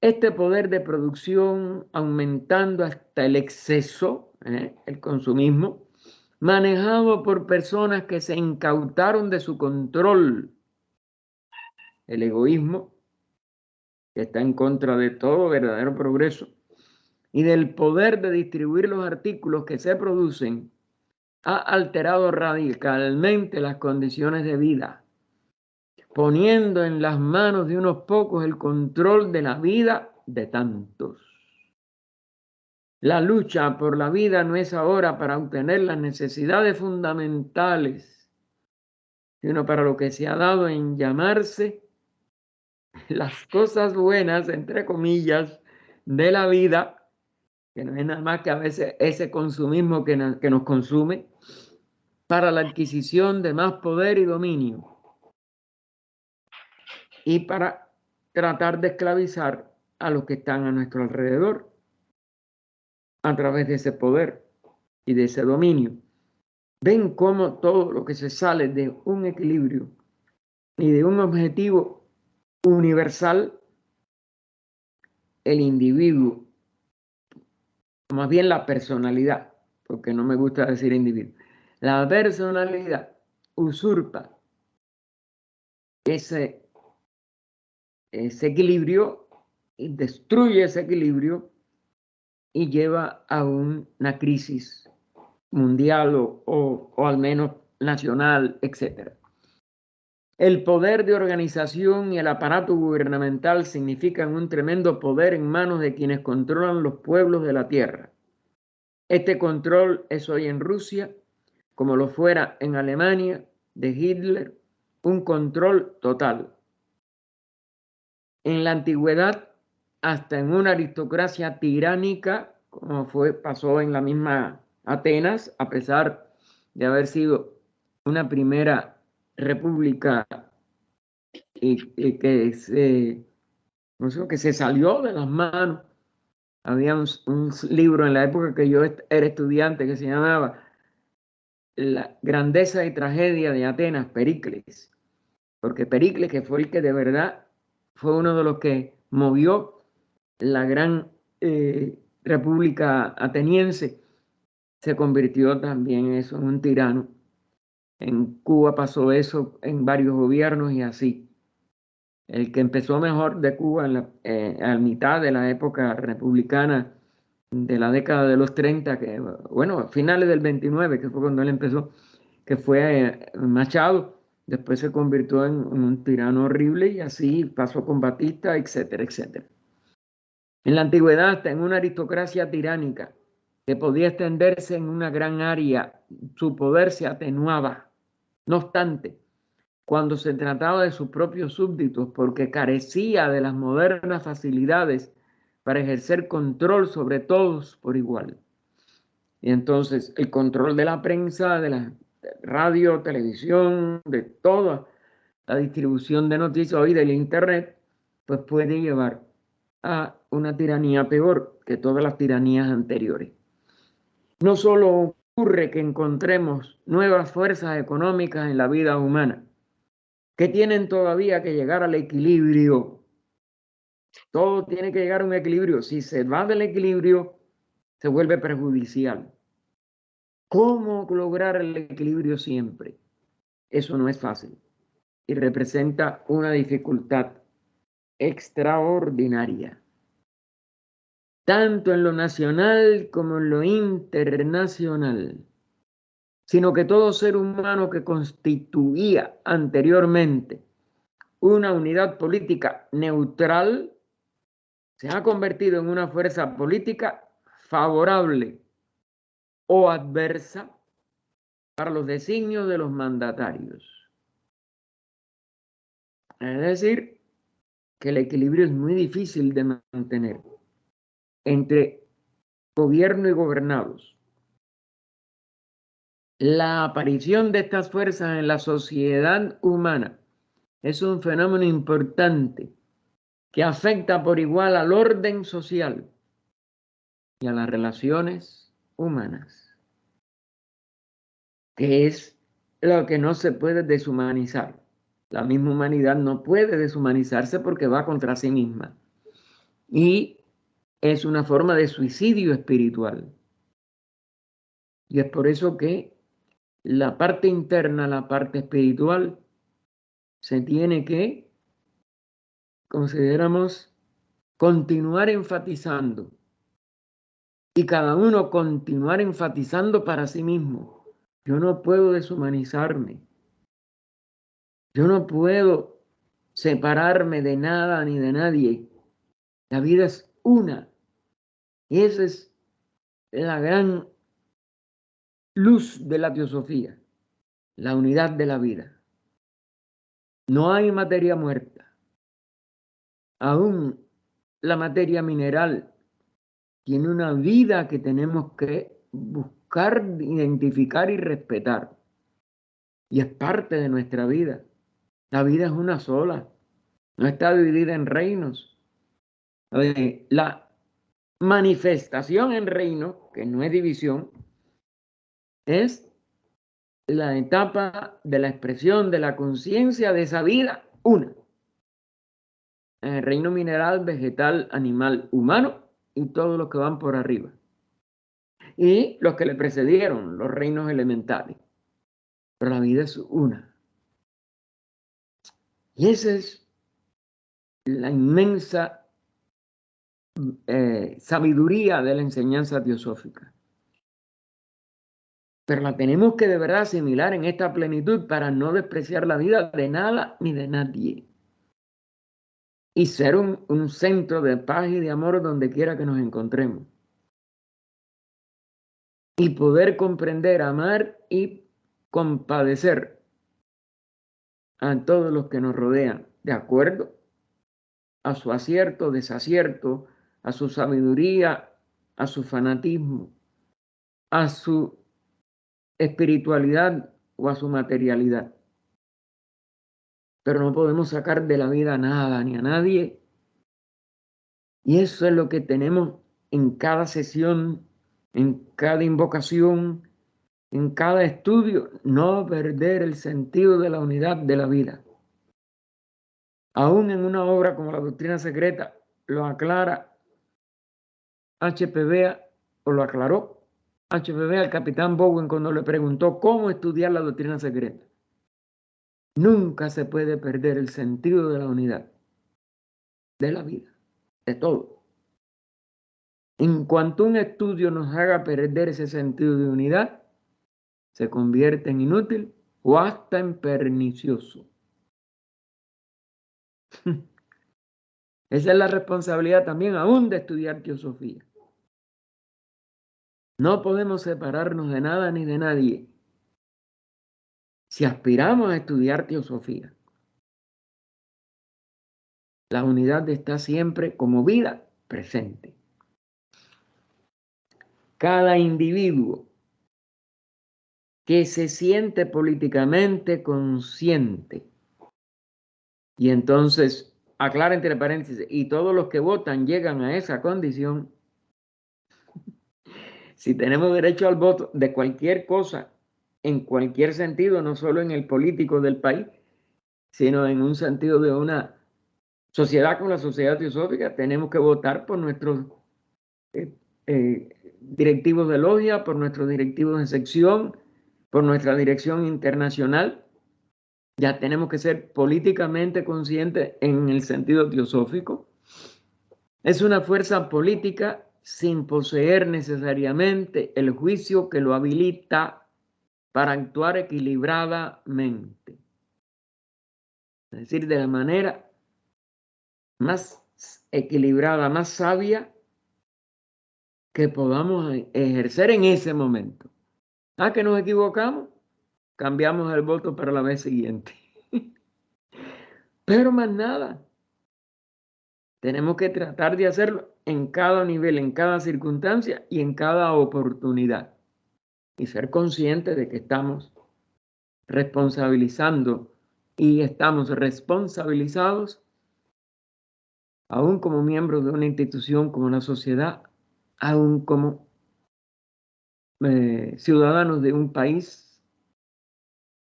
Este poder de producción aumentando hasta el exceso, el consumismo, manejado por personas que se incautaron de su control, el egoísmo, que está en contra de todo verdadero progreso, y del poder de distribuir los artículos que se producen, ha alterado radicalmente las condiciones de vida, poniendo en las manos de unos pocos el control de la vida de tantos. La lucha por la vida no es ahora para obtener las necesidades fundamentales, sino para lo que se ha dado en llamarse las cosas buenas, entre comillas, de la vida, que no es nada más que a veces ese consumismo que nos consume, para la adquisición de más poder y dominio, y para tratar de esclavizar a los que están a nuestro alrededor a través de ese poder y de ese dominio. Ven cómo todo lo que se sale de un equilibrio y de un objetivo universal, el individuo, más bien la personalidad, porque no me gusta decir individuo, la personalidad usurpa ese equilibrio y destruye ese equilibrio y lleva a una crisis mundial o al menos nacional, etc. El poder de organización y el aparato gubernamental significan un tremendo poder en manos de quienes controlan los pueblos de la tierra. Este control es hoy en Rusia, como lo fuera en Alemania de Hitler, un control total. En la antigüedad, hasta en una aristocracia tiránica, como pasó en la misma Atenas, a pesar de haber sido una primera república y que se salió de las manos. Había un libro en la época que yo era estudiante que se llamaba La grandeza y tragedia de Atenas, Pericles, porque Pericles, que fue el que de verdad fue uno de los que movió la gran república ateniense, se convirtió también eso en un tirano. En Cuba pasó eso en varios gobiernos y así. El que empezó mejor de Cuba a mitad de la época republicana de la década de los 30, que bueno, finales del 29, que fue cuando él empezó, que fue Machado, después se convirtió en un tirano horrible y así pasó con Batista, etcétera, etcétera. En la antigüedad, hasta en una aristocracia tiránica que podía extenderse en una gran área, su poder se atenuaba. No obstante, cuando se trataba de sus propios súbditos, porque carecía de las modernas facilidades para ejercer control sobre todos por igual. Y entonces el control de la prensa, de la radio, televisión, de toda la distribución de noticias hoy del internet, pues puede llevar a una tiranía peor que todas las tiranías anteriores. No solo ocurre que encontremos nuevas fuerzas económicas en la vida humana, que tienen todavía que llegar al equilibrio. Todo tiene que llegar a un equilibrio. Si se va del equilibrio, se vuelve perjudicial. ¿Cómo lograr el equilibrio siempre? Eso no es fácil y representa una dificultad extraordinaria, tanto en lo nacional como en lo internacional, sino que todo ser humano que constituía anteriormente una unidad política neutral se ha convertido en una fuerza política favorable o adversa para los designios de los mandatarios. Es decir, que el equilibrio es muy difícil de mantener entre gobierno y gobernados. La aparición de estas fuerzas en la sociedad humana es un fenómeno importante que afecta por igual al orden social y a las relaciones humanas, que es lo que no se puede deshumanizar. La misma humanidad no puede deshumanizarse porque va contra sí misma. Y es una forma de suicidio espiritual. Y es por eso que la parte interna, la parte espiritual, se tiene que, consideramos, continuar enfatizando. Y cada uno continuar enfatizando para sí mismo. Yo no puedo deshumanizarme. Yo no puedo separarme de nada ni de nadie. La vida es una. Y esa es la gran luz de la teosofía, la unidad de la vida. No hay materia muerta. Aún la materia mineral tiene una vida que tenemos que buscar, identificar y respetar. Y es parte de nuestra vida. La vida es una sola. No está dividida en reinos. La manifestación en reino, que no es división, es la etapa de la expresión de la conciencia de esa vida, una. En el reino mineral, vegetal, animal, humano y todos los que van por arriba. Y los que le precedieron, los reinos elementales. Pero la vida es una. Y esa es la inmensa sabiduría de la enseñanza teosófica. Pero la tenemos que de verdad asimilar en esta plenitud para no despreciar la vida de nada ni de nadie. Y ser un centro de paz y de amor donde quiera que nos encontremos. Y poder comprender, amar y compadecer a todos los que nos rodean, de acuerdo a su acierto, desacierto, a su sabiduría, a su fanatismo, a su espiritualidad o a su materialidad. Pero no podemos sacar de la vida nada ni a nadie. Y eso es lo que tenemos en cada sesión, en cada invocación, en cada estudio, no perder el sentido de la unidad de la vida. Aún en una obra como la Doctrina Secreta, lo aclara HPV, o lo aclaró HPV al capitán Bowen cuando le preguntó cómo estudiar la Doctrina Secreta. Nunca se puede perder el sentido de la unidad, de la vida, de todo. En cuanto un estudio nos haga perder ese sentido de unidad, se convierte en inútil o hasta en pernicioso. Esa es la responsabilidad también aún de estudiar teosofía. No podemos separarnos de nada ni de nadie si aspiramos a estudiar teosofía. La unidad está siempre como vida presente. Cada individuo que se siente políticamente consciente y entonces aclara entre paréntesis, y todos los que votan llegan a esa condición, si tenemos derecho al voto de cualquier cosa, en cualquier sentido, no solo en el político del país, sino en un sentido de una sociedad como la sociedad teosófica, tenemos que votar por nuestros directivos de logia, por nuestros directivos de sección, por nuestra dirección internacional. Ya tenemos que ser políticamente conscientes en el sentido teosófico. Es una fuerza política sin poseer necesariamente el juicio que lo habilita para actuar equilibradamente. Es decir, de la manera más equilibrada, más sabia que podamos ejercer en ese momento. Que nos equivocamos, cambiamos el voto para la vez siguiente. Pero más nada. Tenemos que tratar de hacerlo en cada nivel, en cada circunstancia y en cada oportunidad. Y ser conscientes de que estamos responsabilizando y estamos responsabilizados, aún como miembros de una institución, como una sociedad, aún como ciudadanos de un país,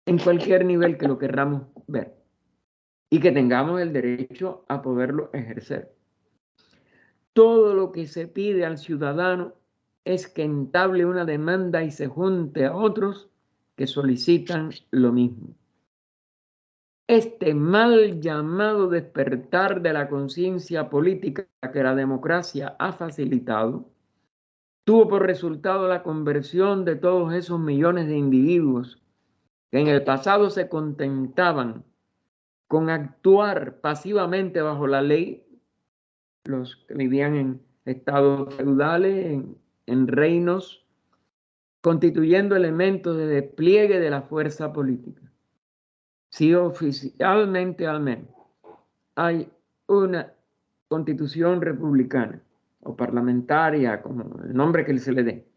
en cualquier nivel que lo querramos ver, y que tengamos el derecho a poderlo ejercer. Todo lo que se pide al ciudadano es que entable una demanda y se junte a otros que solicitan lo mismo. Este mal llamado despertar de la conciencia política que la democracia ha facilitado tuvo por resultado la conversión de todos esos millones de individuos que en el pasado se contentaban con actuar pasivamente bajo la ley, los que vivían en estados feudales, en reinos, constituyendo elementos de despliegue de la fuerza política. Si oficialmente al menos hay una constitución republicana o parlamentaria, como el nombre que se le dé,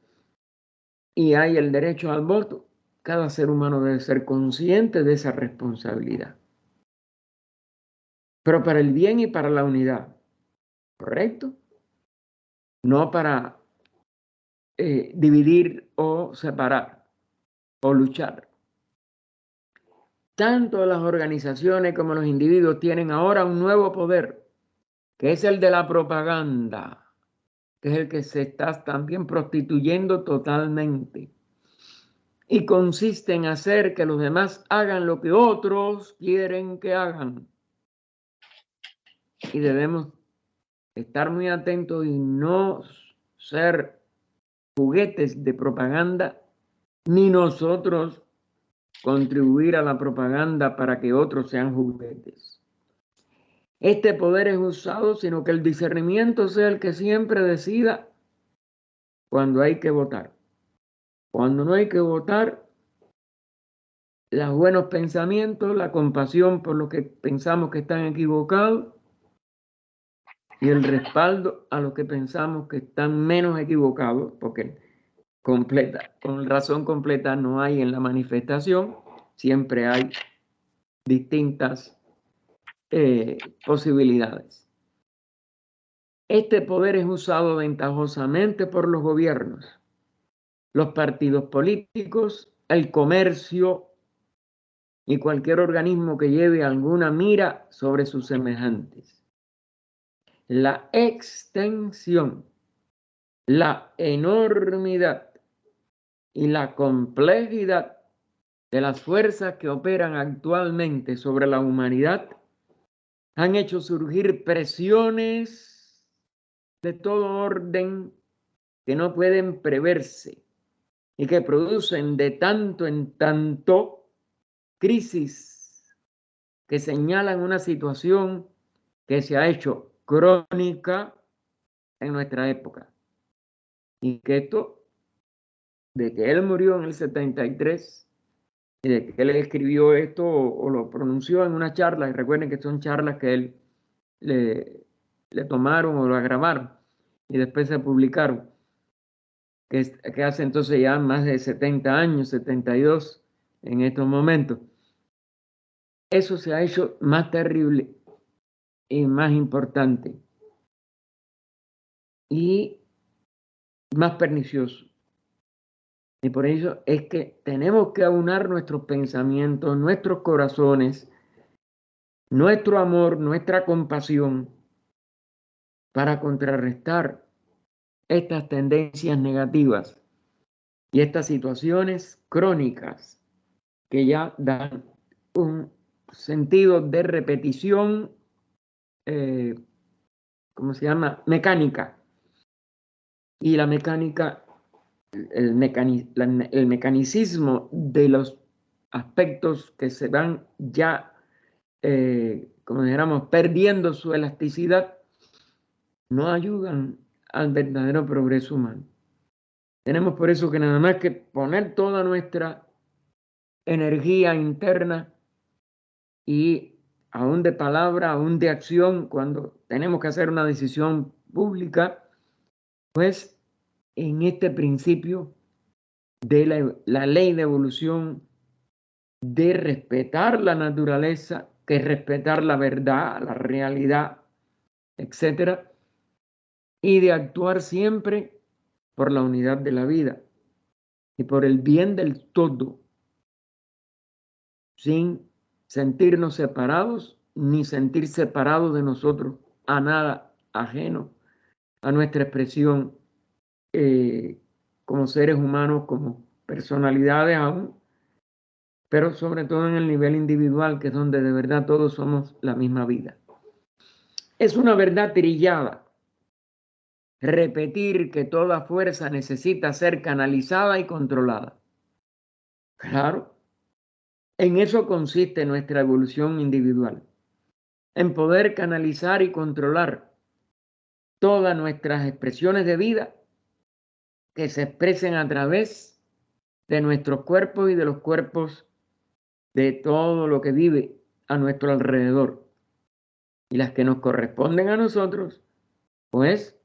y hay el derecho al voto, cada ser humano debe ser consciente de esa responsabilidad. Pero para el bien y para la unidad, ¿correcto? No para dividir o separar o luchar. Tanto las organizaciones como los individuos tienen ahora un nuevo poder, que es el de la propaganda, que es el que se está también prostituyendo totalmente. Y consiste en hacer que los demás hagan lo que otros quieren que hagan. Y debemos estar muy atentos y no ser juguetes de propaganda, ni nosotros contribuir a la propaganda para que otros sean juguetes. Este poder es usado, sino que el discernimiento sea el que siempre decida cuando hay que votar. Cuando no hay que votar, los buenos pensamientos, la compasión por los que pensamos que están equivocados y el respaldo a los que pensamos que están menos equivocados, porque con razón completa no hay en la manifestación, siempre hay distintas posibilidades. Este poder es usado ventajosamente por los gobiernos, los partidos políticos, el comercio y cualquier organismo que lleve alguna mira sobre sus semejantes. La extensión, la enormidad y la complejidad de las fuerzas que operan actualmente sobre la humanidad han hecho surgir presiones de todo orden que no pueden preverse y que producen de tanto en tanto crisis que señalan una situación que se ha hecho crónica en nuestra época. Y que esto, de que él murió en el 73, y de que él escribió esto o lo pronunció en una charla, y recuerden que son charlas que él le tomaron o lo grabaron y después se publicaron, que hace entonces ya más de 70 años, 72 en estos momentos. Eso se ha hecho más terrible y más importante y más pernicioso. Y por eso es que tenemos que aunar nuestros pensamientos, nuestros corazones, nuestro amor, nuestra compasión para contrarrestar estas tendencias negativas y estas situaciones crónicas que ya dan un sentido de repetición, ¿cómo se llama? Mecánica. Y la mecánica, el mecanicismo de los aspectos que se van ya, como dijéramos, perdiendo su elasticidad, no ayudan al verdadero progreso humano. Tenemos por eso que nada más que poner toda nuestra energía interna y aún de palabra, aún de acción, cuando tenemos que hacer una decisión pública, pues en este principio de la ley de evolución, de respetar la naturaleza, que es respetar la verdad, la realidad, etcétera, y de actuar siempre por la unidad de la vida y por el bien del todo, sin sentirnos separados ni sentir separados de nosotros a nada ajeno a nuestra expresión como seres humanos, como personalidades aún, pero sobre todo en el nivel individual, que es donde de verdad todos somos la misma vida. Es una verdad trillada repetir que toda fuerza necesita ser canalizada y controlada. Claro, en eso consiste nuestra evolución individual, en poder canalizar y controlar todas nuestras expresiones de vida que se expresen a través de nuestros cuerpos y de los cuerpos de todo lo que vive a nuestro alrededor. Y las que nos corresponden a nosotros, pues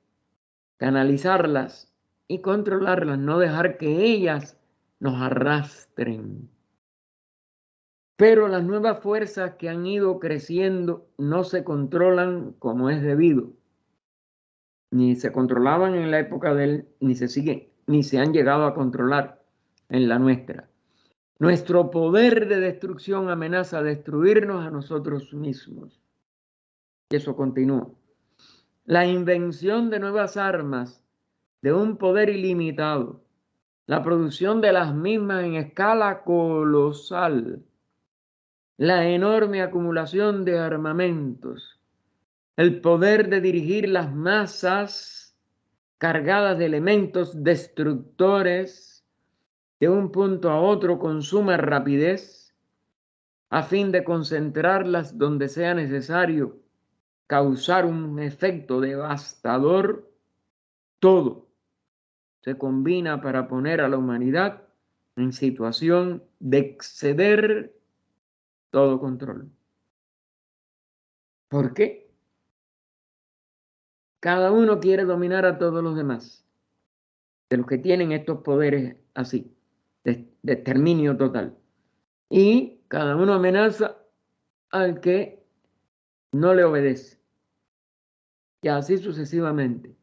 canalizarlas y controlarlas, no dejar que ellas nos arrastren. Pero las nuevas fuerzas que han ido creciendo no se controlan como es debido. Ni se controlaban en la época de él, ni se han llegado a controlar en la nuestra. Nuestro poder de destrucción amenaza destruirnos a nosotros mismos. Y eso continúa. La invención de nuevas armas, de un poder ilimitado, la producción de las mismas en escala colosal, la enorme acumulación de armamentos, el poder de dirigir las masas cargadas de elementos destructores de un punto a otro con suma rapidez, a fin de concentrarlas donde sea necesario, causar un efecto devastador, todo se combina para poner a la humanidad en situación de exceder todo control. ¿Por qué? Cada uno quiere dominar a todos los demás, de los que tienen estos poderes así, de exterminio total. Y cada uno amenaza al que no le obedece. Y así sucesivamente.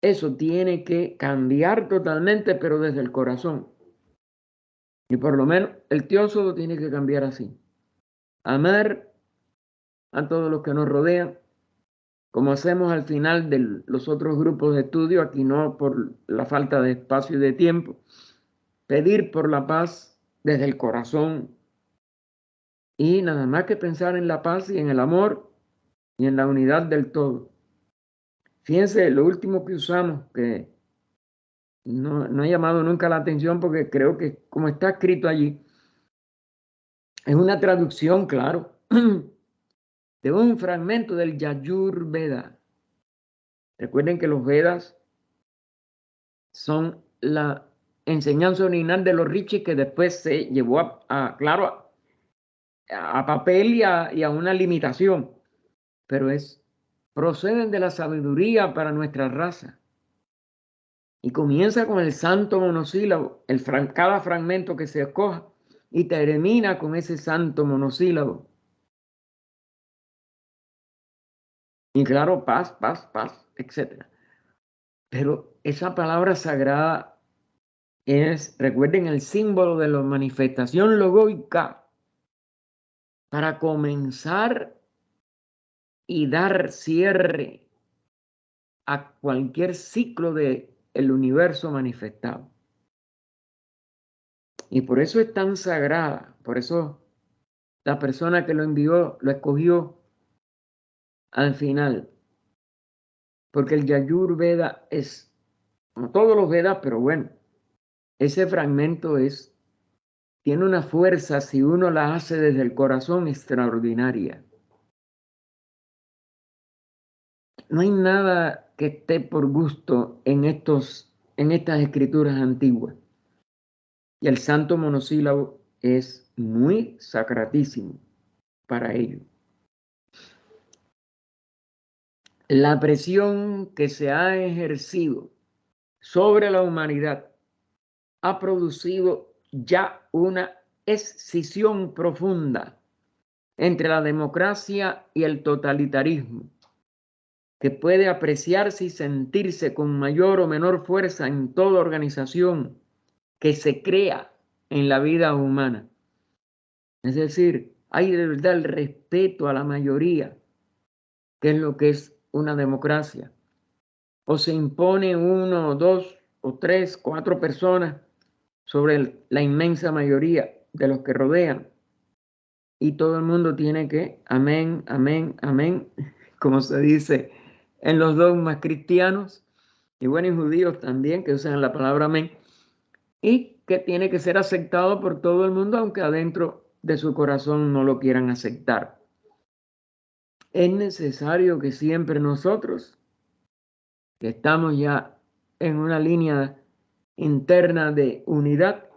Eso tiene que cambiar totalmente, pero desde el corazón. Y por lo menos el teósodo tiene que cambiar así. Amar a todos los que nos rodean, como hacemos al final de los otros grupos de estudio, aquí no por la falta de espacio y de tiempo. Pedir por la paz desde el corazón y nada más que pensar en la paz y en el amor y en la unidad del todo. Fíjense, lo último que usamos, que no ha llamado nunca la atención porque creo que como está escrito allí, es una traducción, claro, de un fragmento del Yajur-veda. Recuerden que los Vedas son la enseñanza original de los rishis que después se llevó a papel y a una limitación, pero proceden de la sabiduría para nuestra raza. Y comienza con el santo monosílabo, cada fragmento que se escoja, y termina con ese santo monosílabo. Y claro, paz, paz, paz, etc. Pero esa palabra sagrada es, recuerden, el símbolo de la manifestación logoica para comenzar y dar cierre a cualquier ciclo del universo manifestado. Y por eso es tan sagrada, por eso la persona que lo envió lo escogió al final, porque el Yajur Veda es, no todos los Vedas, pero bueno, ese fragmento tiene una fuerza si uno la hace desde el corazón extraordinaria. No hay nada que esté por gusto en estas escrituras antiguas. Y el santo monosílabo es muy sacratísimo para ello. La presión que se ha ejercido sobre la humanidad ha producido ya una escisión profunda entre la democracia y el totalitarismo, que puede apreciarse y sentirse con mayor o menor fuerza en toda organización que se crea en la vida humana. Es decir, hay de verdad el respeto a la mayoría, que es lo que es una democracia. O se impone uno, dos o tres, cuatro personas sobre la inmensa mayoría de los que rodean. Y todo el mundo tiene que, amén, amén, amén, como se dice en los dogmas cristianos, y bueno, y judíos también, que usan la palabra amén, y que tiene que ser aceptado por todo el mundo, aunque adentro de su corazón no lo quieran aceptar. Es necesario que siempre nosotros, que estamos ya en una línea interna de unidad,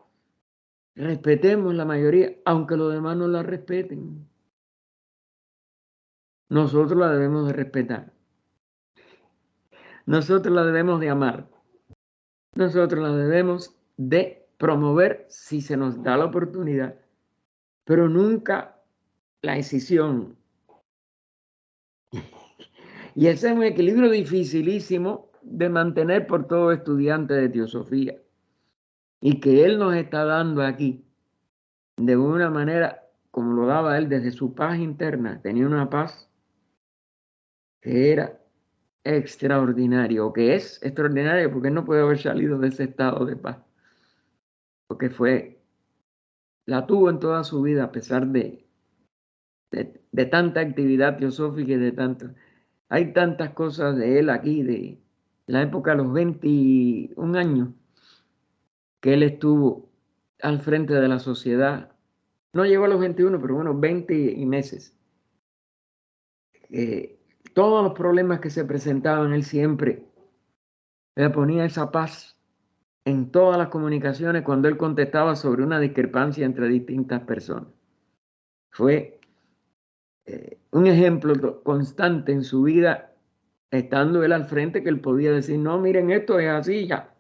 respetemos la mayoría, aunque los demás no la respeten. Nosotros la debemos de respetar. Nosotros la debemos de amar. Nosotros la debemos de promover si se nos da la oportunidad, pero nunca la escisión. Y ese es un equilibrio dificilísimo de mantener por todo estudiante de teosofía, y que él nos está dando aquí de una manera como lo daba él desde su paz interna. Tenía una paz que era extraordinaria, o que es extraordinaria, porque él no puede haber salido de ese estado de paz, porque la tuvo en toda su vida a pesar de tanta actividad teosófica y de tanto. Hay tantas cosas de él aquí, de la época de los 21 años, que él estuvo al frente de la sociedad. No llegó a los 21, pero bueno, 20 y meses. Todos los problemas que se presentaban, él siempre le ponía esa paz en todas las comunicaciones cuando él contestaba sobre una discrepancia entre distintas personas. Fue un ejemplo constante en su vida, estando él al frente, que él podía decir, no, miren, esto es así ya.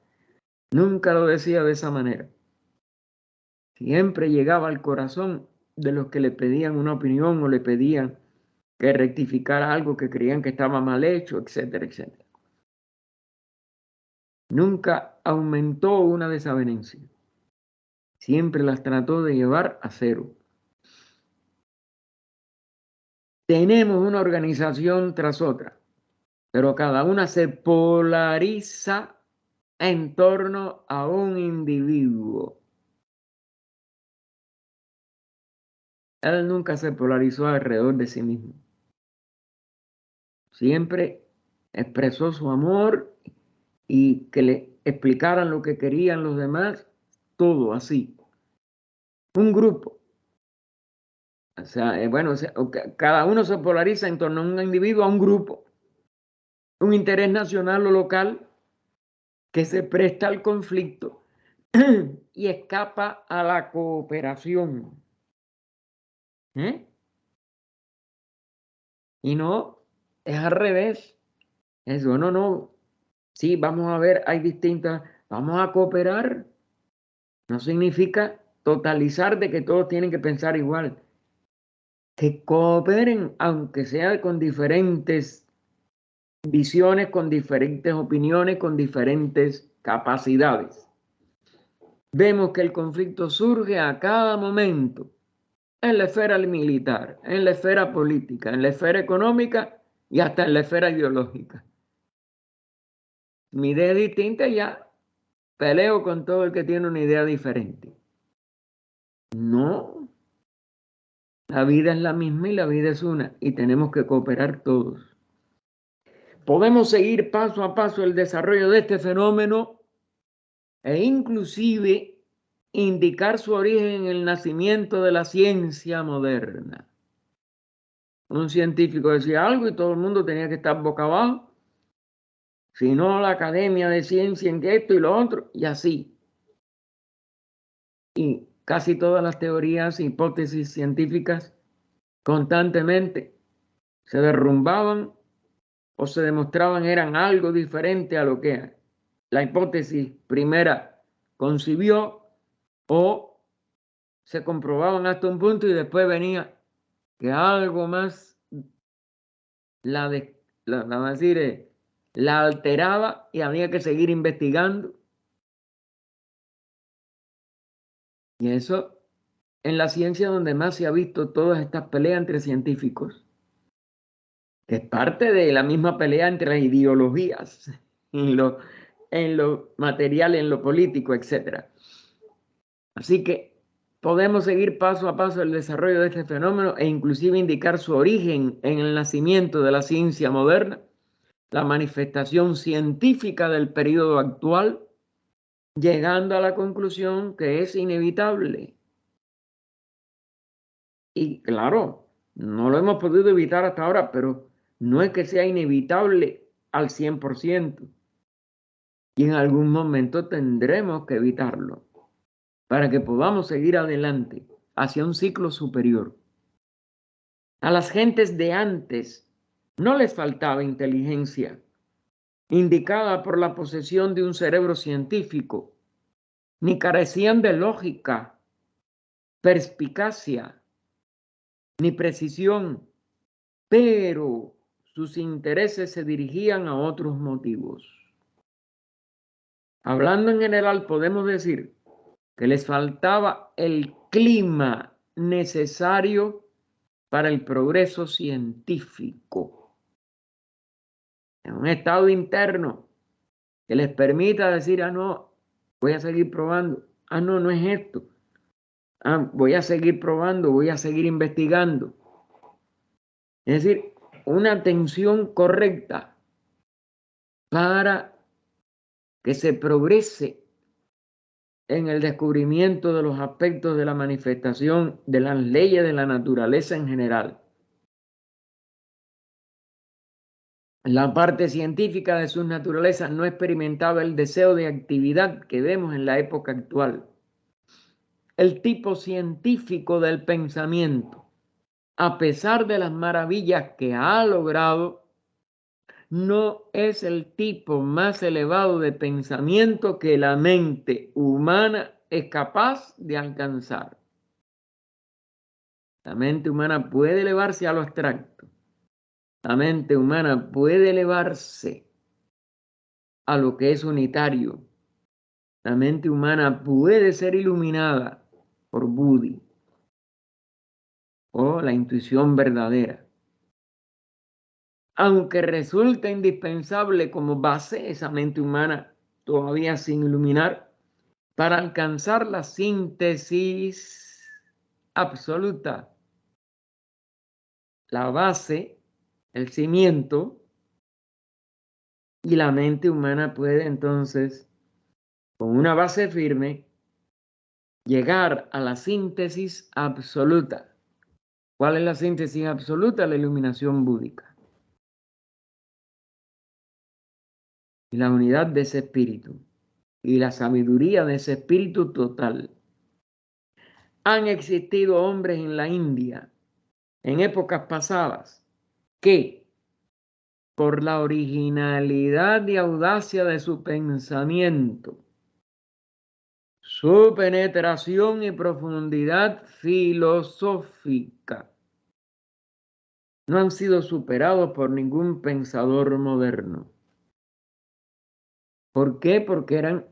Nunca lo decía de esa manera. Siempre llegaba al corazón de los que le pedían una opinión o le pedían que rectificara algo que creían que estaba mal hecho, etcétera, etcétera. Nunca aumentó una desavenencia. Siempre las trató de llevar a cero. Tenemos una organización tras otra, pero cada una se polariza en torno a un individuo. Él nunca se polarizó alrededor de sí mismo. Siempre expresó su amor y que le explicaran lo que querían los demás, todo así. Un grupo. O sea, bueno, cada uno se polariza en torno a un individuo, a un grupo, un interés nacional o local que se presta al conflicto y escapa a la cooperación. Y no, es al revés. Es bueno, no. Sí, vamos a ver, hay distintas, vamos a cooperar. No significa totalizar de que todos tienen que pensar igual. Que cooperen, aunque sea con diferentes visiones, con diferentes opiniones, con diferentes capacidades. Vemos que el conflicto surge a cada momento en la esfera militar, en la esfera política, en la esfera económica y hasta en la esfera ideológica. Mi idea es distinta y ya peleo con todo el que tiene una idea diferente. No, la vida es la misma y la vida es una y tenemos que cooperar todos. Podemos seguir paso a paso el desarrollo de este fenómeno e inclusive indicar su origen en el nacimiento de la ciencia moderna. Un científico decía algo y todo el mundo tenía que estar boca abajo, si no la academia de ciencia en que esto y lo otro, y así. Y casi todas las teorías, hipótesis científicas constantemente se derrumbaban o se demostraban eran algo diferente a lo que la hipótesis primera concibió, o se comprobaban hasta un punto y después venía que algo más la alteraba y había que seguir investigando. Y eso en la ciencia donde más se ha visto todas estas peleas entre científicos, que es parte de la misma pelea entre las ideologías en lo material, en lo político, etc. Así que podemos seguir paso a paso el desarrollo de este fenómeno e inclusive indicar su origen en el nacimiento de la ciencia moderna, la manifestación científica del periodo actual, llegando a la conclusión que es inevitable. Y claro, no lo hemos podido evitar hasta ahora, pero no es que sea inevitable al 100%. Y en algún momento tendremos que evitarlo para que podamos seguir adelante hacia un ciclo superior. A las gentes de antes no les faltaba inteligencia, indicada por la posesión de un cerebro científico, ni carecían de lógica, perspicacia, ni precisión, pero sus intereses se dirigían a otros motivos. Hablando en general, podemos decir que les faltaba el clima necesario para el progreso científico. En un estado interno que les permita decir, no, voy a seguir probando, no, no es esto, voy a seguir probando, voy a seguir investigando. Es decir, una atención correcta para que se progrese en el descubrimiento de los aspectos de la manifestación de las leyes de la naturaleza en general. La parte científica de sus naturalezas no experimentaba el deseo de actividad que vemos en la época actual. El tipo científico del pensamiento, a pesar de las maravillas que ha logrado, no es el tipo más elevado de pensamiento que la mente humana es capaz de alcanzar. La mente humana puede elevarse a lo abstracto. La mente humana puede elevarse a lo que es unitario. La mente humana puede ser iluminada por Buddhi o la intuición verdadera. Aunque resulta indispensable como base esa mente humana todavía sin iluminar para alcanzar la síntesis absoluta. La base, el cimiento, y la mente humana puede entonces, con una base firme, llegar a la síntesis absoluta. ¿Cuál es la síntesis absoluta? La iluminación búdica. Y la unidad de ese espíritu y la sabiduría de ese espíritu total. Han existido hombres en la India, en épocas pasadas, que por la originalidad y audacia de su pensamiento, su penetración y profundidad filosófica, no han sido superados por ningún pensador moderno. ¿Por qué? Porque eran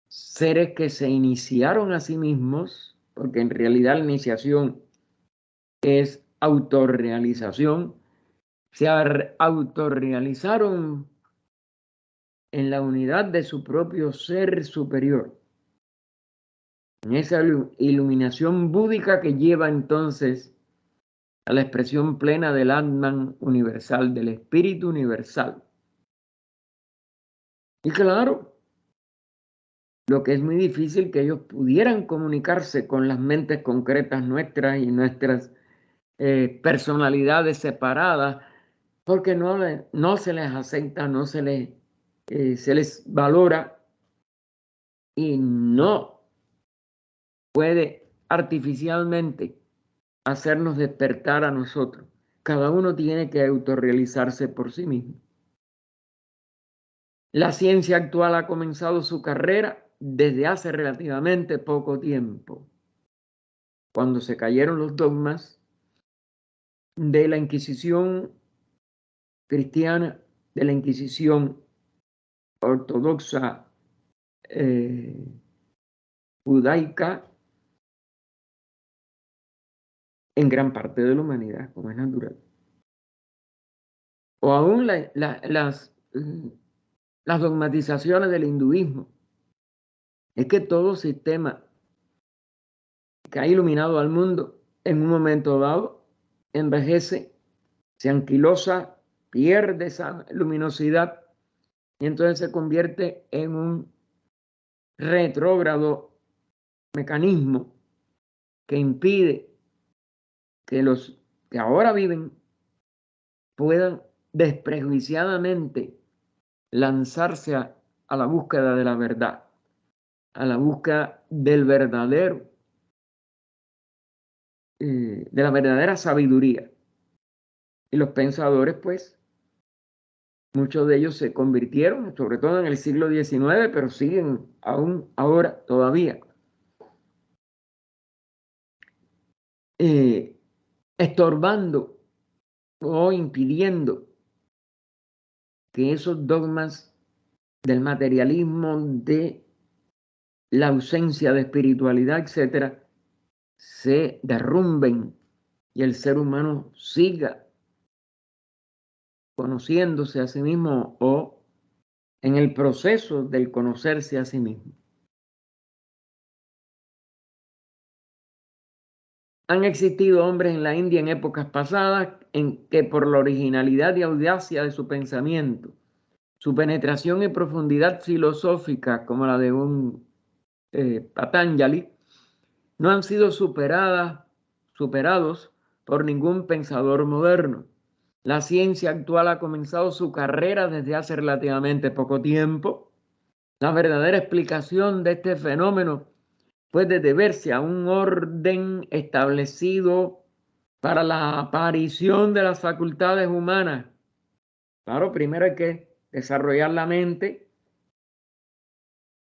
seres que se iniciaron a sí mismos, porque en realidad la iniciación es autorrealización, se autorrealizaron en la unidad de su propio ser superior, en esa iluminación búdica que lleva entonces a la expresión plena del Atman universal, del espíritu universal. Y claro, lo que es muy difícil que ellos pudieran comunicarse con las mentes concretas nuestras y nuestras personalidades separadas, porque no se les acepta, no se les valora y no puede artificialmente hacernos despertar a nosotros. Cada uno tiene que autorrealizarse por sí mismo. La ciencia actual ha comenzado su carrera desde hace relativamente poco tiempo, cuando se cayeron los dogmas de la Inquisición cristiana, de la Inquisición ortodoxa judaica, en gran parte de la humanidad, como es natural. O aún las dogmatizaciones del hinduismo. Es que todo sistema que ha iluminado al mundo en un momento dado envejece, se anquilosa, pierde esa luminosidad y entonces se convierte en un retrógrado mecanismo que impide que los que ahora viven puedan desprejuiciadamente lanzarse a la búsqueda de la verdad, a la búsqueda del verdadero, de la verdadera sabiduría. Y los pensadores, pues, muchos de ellos se convirtieron, sobre todo en el siglo XIX, pero siguen aún ahora todavía estorbando o impidiendo que esos dogmas del materialismo, de la ausencia de espiritualidad, etcétera, se derrumben y el ser humano siga conociéndose a sí mismo o en el proceso del conocerse a sí mismo. Han existido hombres en la India en épocas pasadas en que por la originalidad y audacia de su pensamiento, su penetración y profundidad filosófica, como la de un Patanjali, no han sido superados por ningún pensador moderno. La ciencia actual ha comenzado su carrera desde hace relativamente poco tiempo. La verdadera explicación de este fenómeno puede deberse a un orden establecido para la aparición de las facultades humanas. Claro, primero hay que desarrollar la mente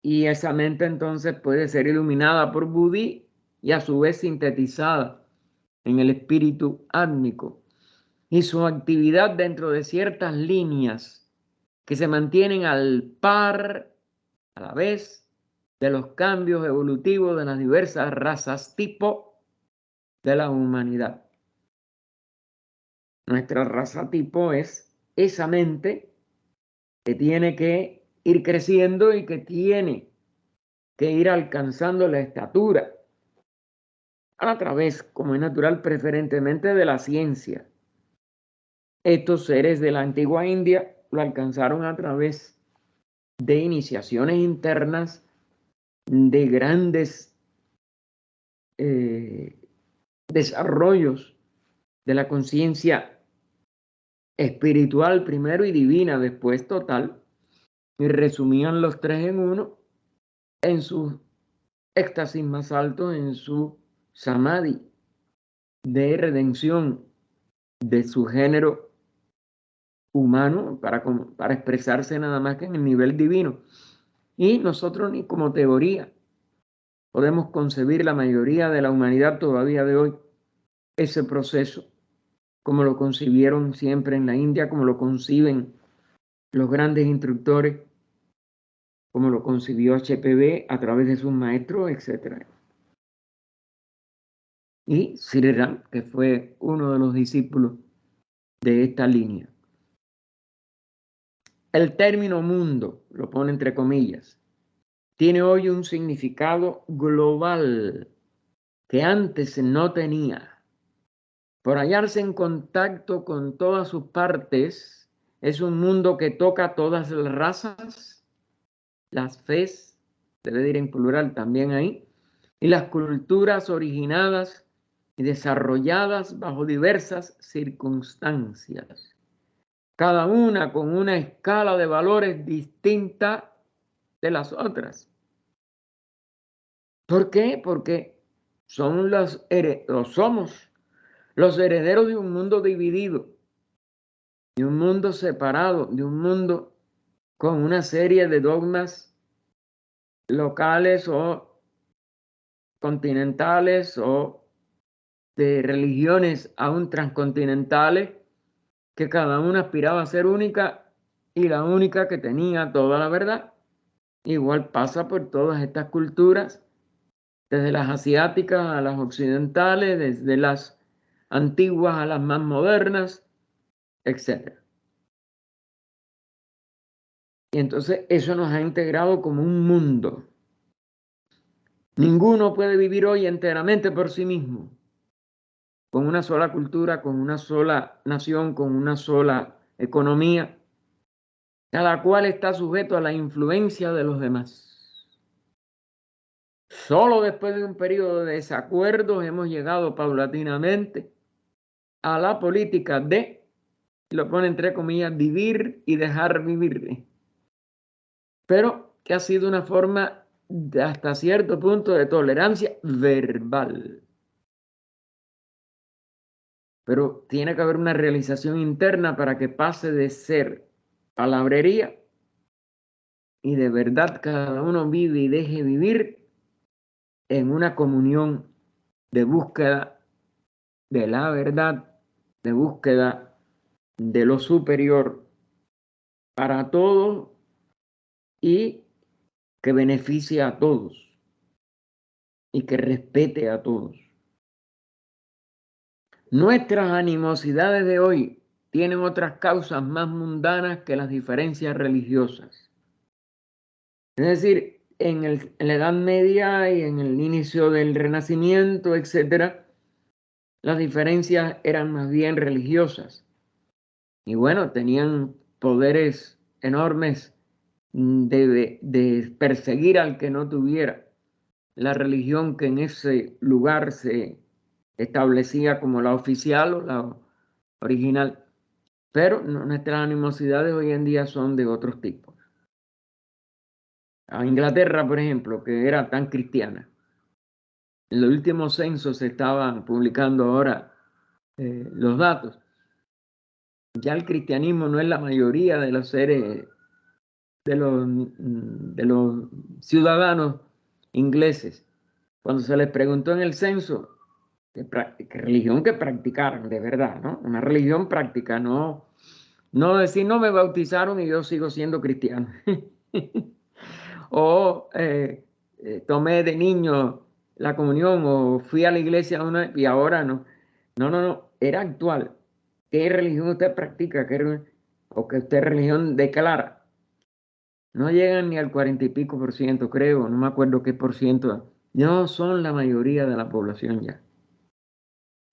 y esa mente entonces puede ser iluminada por Buddhi y a su vez sintetizada en el espíritu átmico y su actividad dentro de ciertas líneas que se mantienen al par, a la vez, de los cambios evolutivos de las diversas razas tipo de la humanidad. Nuestra raza tipo es esa mente que tiene que ir creciendo y que tiene que ir alcanzando la estatura a través, como es natural, preferentemente de la ciencia. Estos seres de la antigua India lo alcanzaron a través de iniciaciones internas, de grandes desarrollos de la conciencia espiritual primero y divina después total, y resumían los tres en uno en su éxtasis más alto, en su samadhi de redención de su género humano para expresarse nada más que en el nivel divino. Y nosotros ni como teoría podemos concebir la mayoría de la humanidad todavía de hoy ese proceso como lo concibieron siempre en la India, como lo conciben los grandes instructores, como lo concibió HPB a través de sus maestros, etc. Y Sri Ram, que fue uno de los discípulos de esta línea. El término mundo, lo pone entre comillas, tiene hoy un significado global que antes no tenía. Por hallarse en contacto con todas sus partes, es un mundo que toca todas las razas, las fes, debe ir en plural también ahí, y las culturas originadas y desarrolladas bajo diversas circunstancias, cada una con una escala de valores distinta de las otras. ¿Por qué? Porque somos los herederos de un mundo dividido, de un mundo separado, de un mundo con una serie de dogmas locales o continentales o de religiones aún transcontinentales, que cada una aspiraba a ser única y la única que tenía toda la verdad. Igual pasa por todas estas culturas, desde las asiáticas a las occidentales, desde las antiguas a las más modernas, etc. Y entonces eso nos ha integrado como un mundo. Ninguno puede vivir hoy enteramente por sí mismo, con una sola cultura, con una sola nación, con una sola economía. Cada cual está sujeto a la influencia de los demás. Solo después de un periodo de desacuerdos hemos llegado paulatinamente a la política de, lo pone entre comillas, vivir y dejar vivir. Pero que ha sido una forma de hasta cierto punto de tolerancia verbal. Pero tiene que haber una realización interna para que pase de ser palabrería y de verdad cada uno vive y deje vivir en una comunión de búsqueda de la verdad, de búsqueda de lo superior para todos y que beneficie a todos y que respete a todos. Nuestras animosidades de hoy tienen otras causas más mundanas que las diferencias religiosas. Es decir, en la Edad Media y en el inicio del Renacimiento, etc., las diferencias eran más bien religiosas. Y bueno, tenían poderes enormes de perseguir al que no tuviera la religión que en ese lugar se establecía como la oficial o la original. Pero nuestras animosidades hoy en día son de otros tipos. A Inglaterra, por ejemplo, que era tan cristiana. En los últimos censos se estaban publicando ahora los datos. Ya el cristianismo no es la mayoría de los seres, de los ciudadanos ingleses. Cuando se les preguntó en el censo qué religión que practicaran, de verdad, ¿no? Una religión práctica, no decir no me bautizaron y yo sigo siendo cristiano. O tomé de niño la comunión o fui a la iglesia y ahora no. No, era actual. ¿Qué religión usted practica? ¿O que usted religión declara? No llegan ni al 40 y pico por ciento, creo, no me acuerdo qué por ciento. No son la mayoría de la población ya.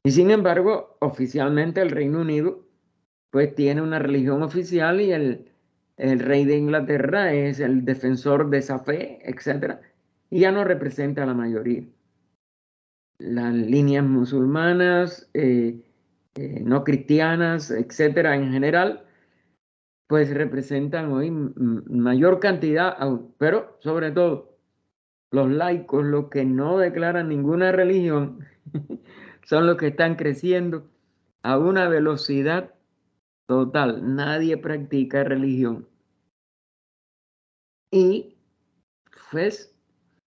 Y sin embargo, oficialmente el Reino Unido pues tiene una religión oficial y el rey de Inglaterra es el defensor de esa fe, etc. Y ya no representa a la mayoría. Las líneas musulmanas, no cristianas, etc. en general, pues representan hoy mayor cantidad, pero sobre todo los laicos, los que no declaran ninguna religión, son los que están creciendo a una velocidad total. Nadie practica religión. Y pues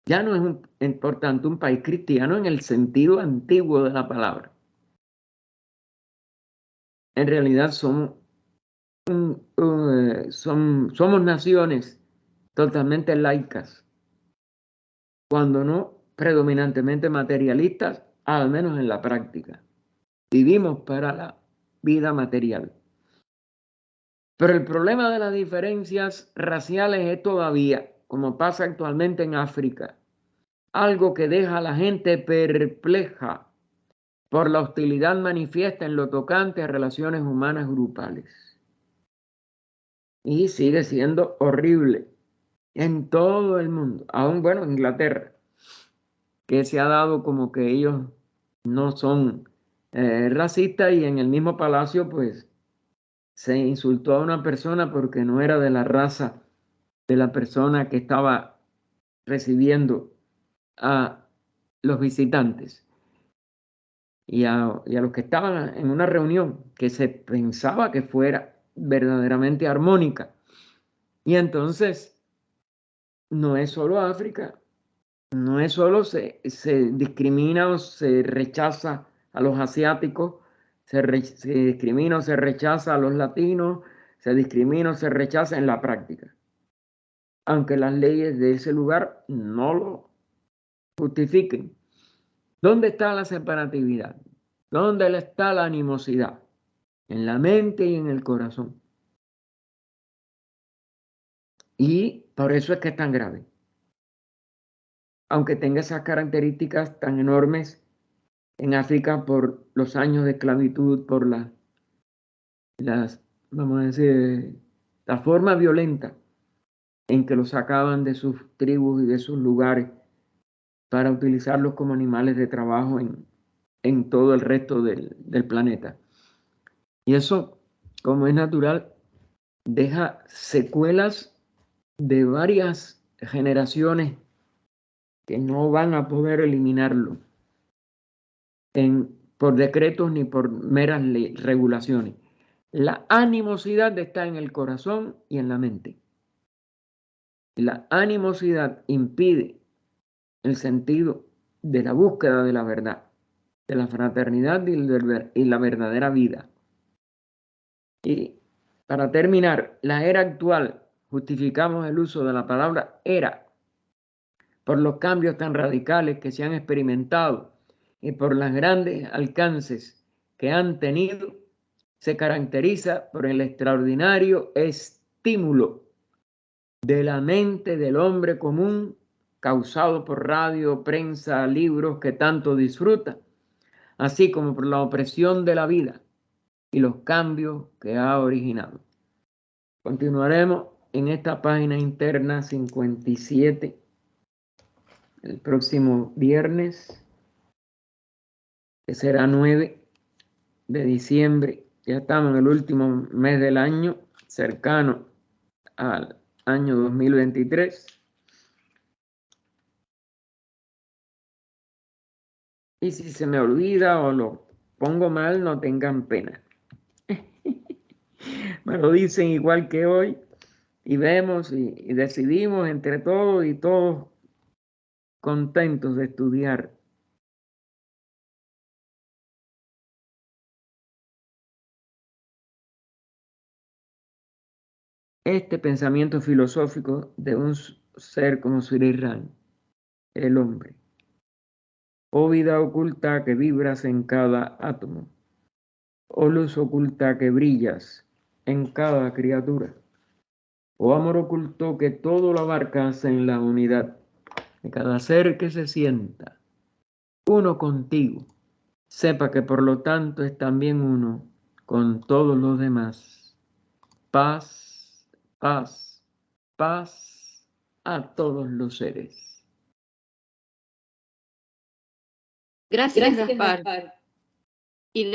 ya no es por tanto un país cristiano en el sentido antiguo de la palabra. en realidad somos naciones totalmente laicas, cuando no predominantemente materialistas, al menos en la práctica. Vivimos para la vida material. Pero el problema de las diferencias raciales es todavía, como pasa actualmente en África, algo que deja a la gente perpleja por la hostilidad manifiesta en lo tocante a relaciones humanas grupales. Y sigue siendo horrible en todo el mundo, aún bueno, en Inglaterra, que se ha dado como que ellos no son racistas, y en el mismo palacio pues se insultó a una persona porque no era de la raza de la persona que estaba recibiendo a los visitantes y a los que estaban en una reunión que se pensaba que fuera verdaderamente armónica. Y entonces no es solo África, no es solo se discrimina o se rechaza a los asiáticos, se discrimina o se rechaza a los latinos, se discrimina o se rechaza en la práctica, aunque las leyes de ese lugar no lo justifiquen. ¿Dónde está la separatividad? ¿Dónde está la animosidad? En la mente y en el corazón. Y por eso es que es tan grave. Aunque tenga esas características tan enormes en África por los años de esclavitud, por vamos a decir, la forma violenta en que los sacaban de sus tribus y de sus lugares para utilizarlos como animales de trabajo en todo el resto del planeta. Y eso, como es natural, deja secuelas de varias generaciones que no van a poder eliminarlo por decretos ni por meras regulaciones. La animosidad está en el corazón y en la mente. La animosidad impide el sentido de la búsqueda de la verdad, de la fraternidad y la verdadera vida. Y para terminar, la era actual, justificamos el uso de la palabra era por los cambios tan radicales que se han experimentado y por los grandes alcances que han tenido, se caracteriza por el extraordinario estímulo de la mente del hombre común causado por radio, prensa, libros que tanto disfruta, así como por la opresión de la vida y los cambios que ha originado. Continuaremos en esta página interna 57 el próximo viernes, que será 9 de diciembre. Ya estamos en el último mes del año, cercano al año 2023. Y si se me olvida o lo pongo mal, no tengan pena. Me lo dicen igual que hoy y vemos y decidimos entre todos y todos contentos de estudiar. Este pensamiento filosófico de un ser como Sri Ram, el hombre. Oh vida oculta que vibras en cada átomo, oh luz oculta que brillas en cada criatura, oh amor oculto que todo lo abarcas en la unidad de cada ser que se sienta uno contigo, sepa que por lo tanto es también uno con todos los demás. Paz, paz, paz a todos los seres. Gracias, Gaspar.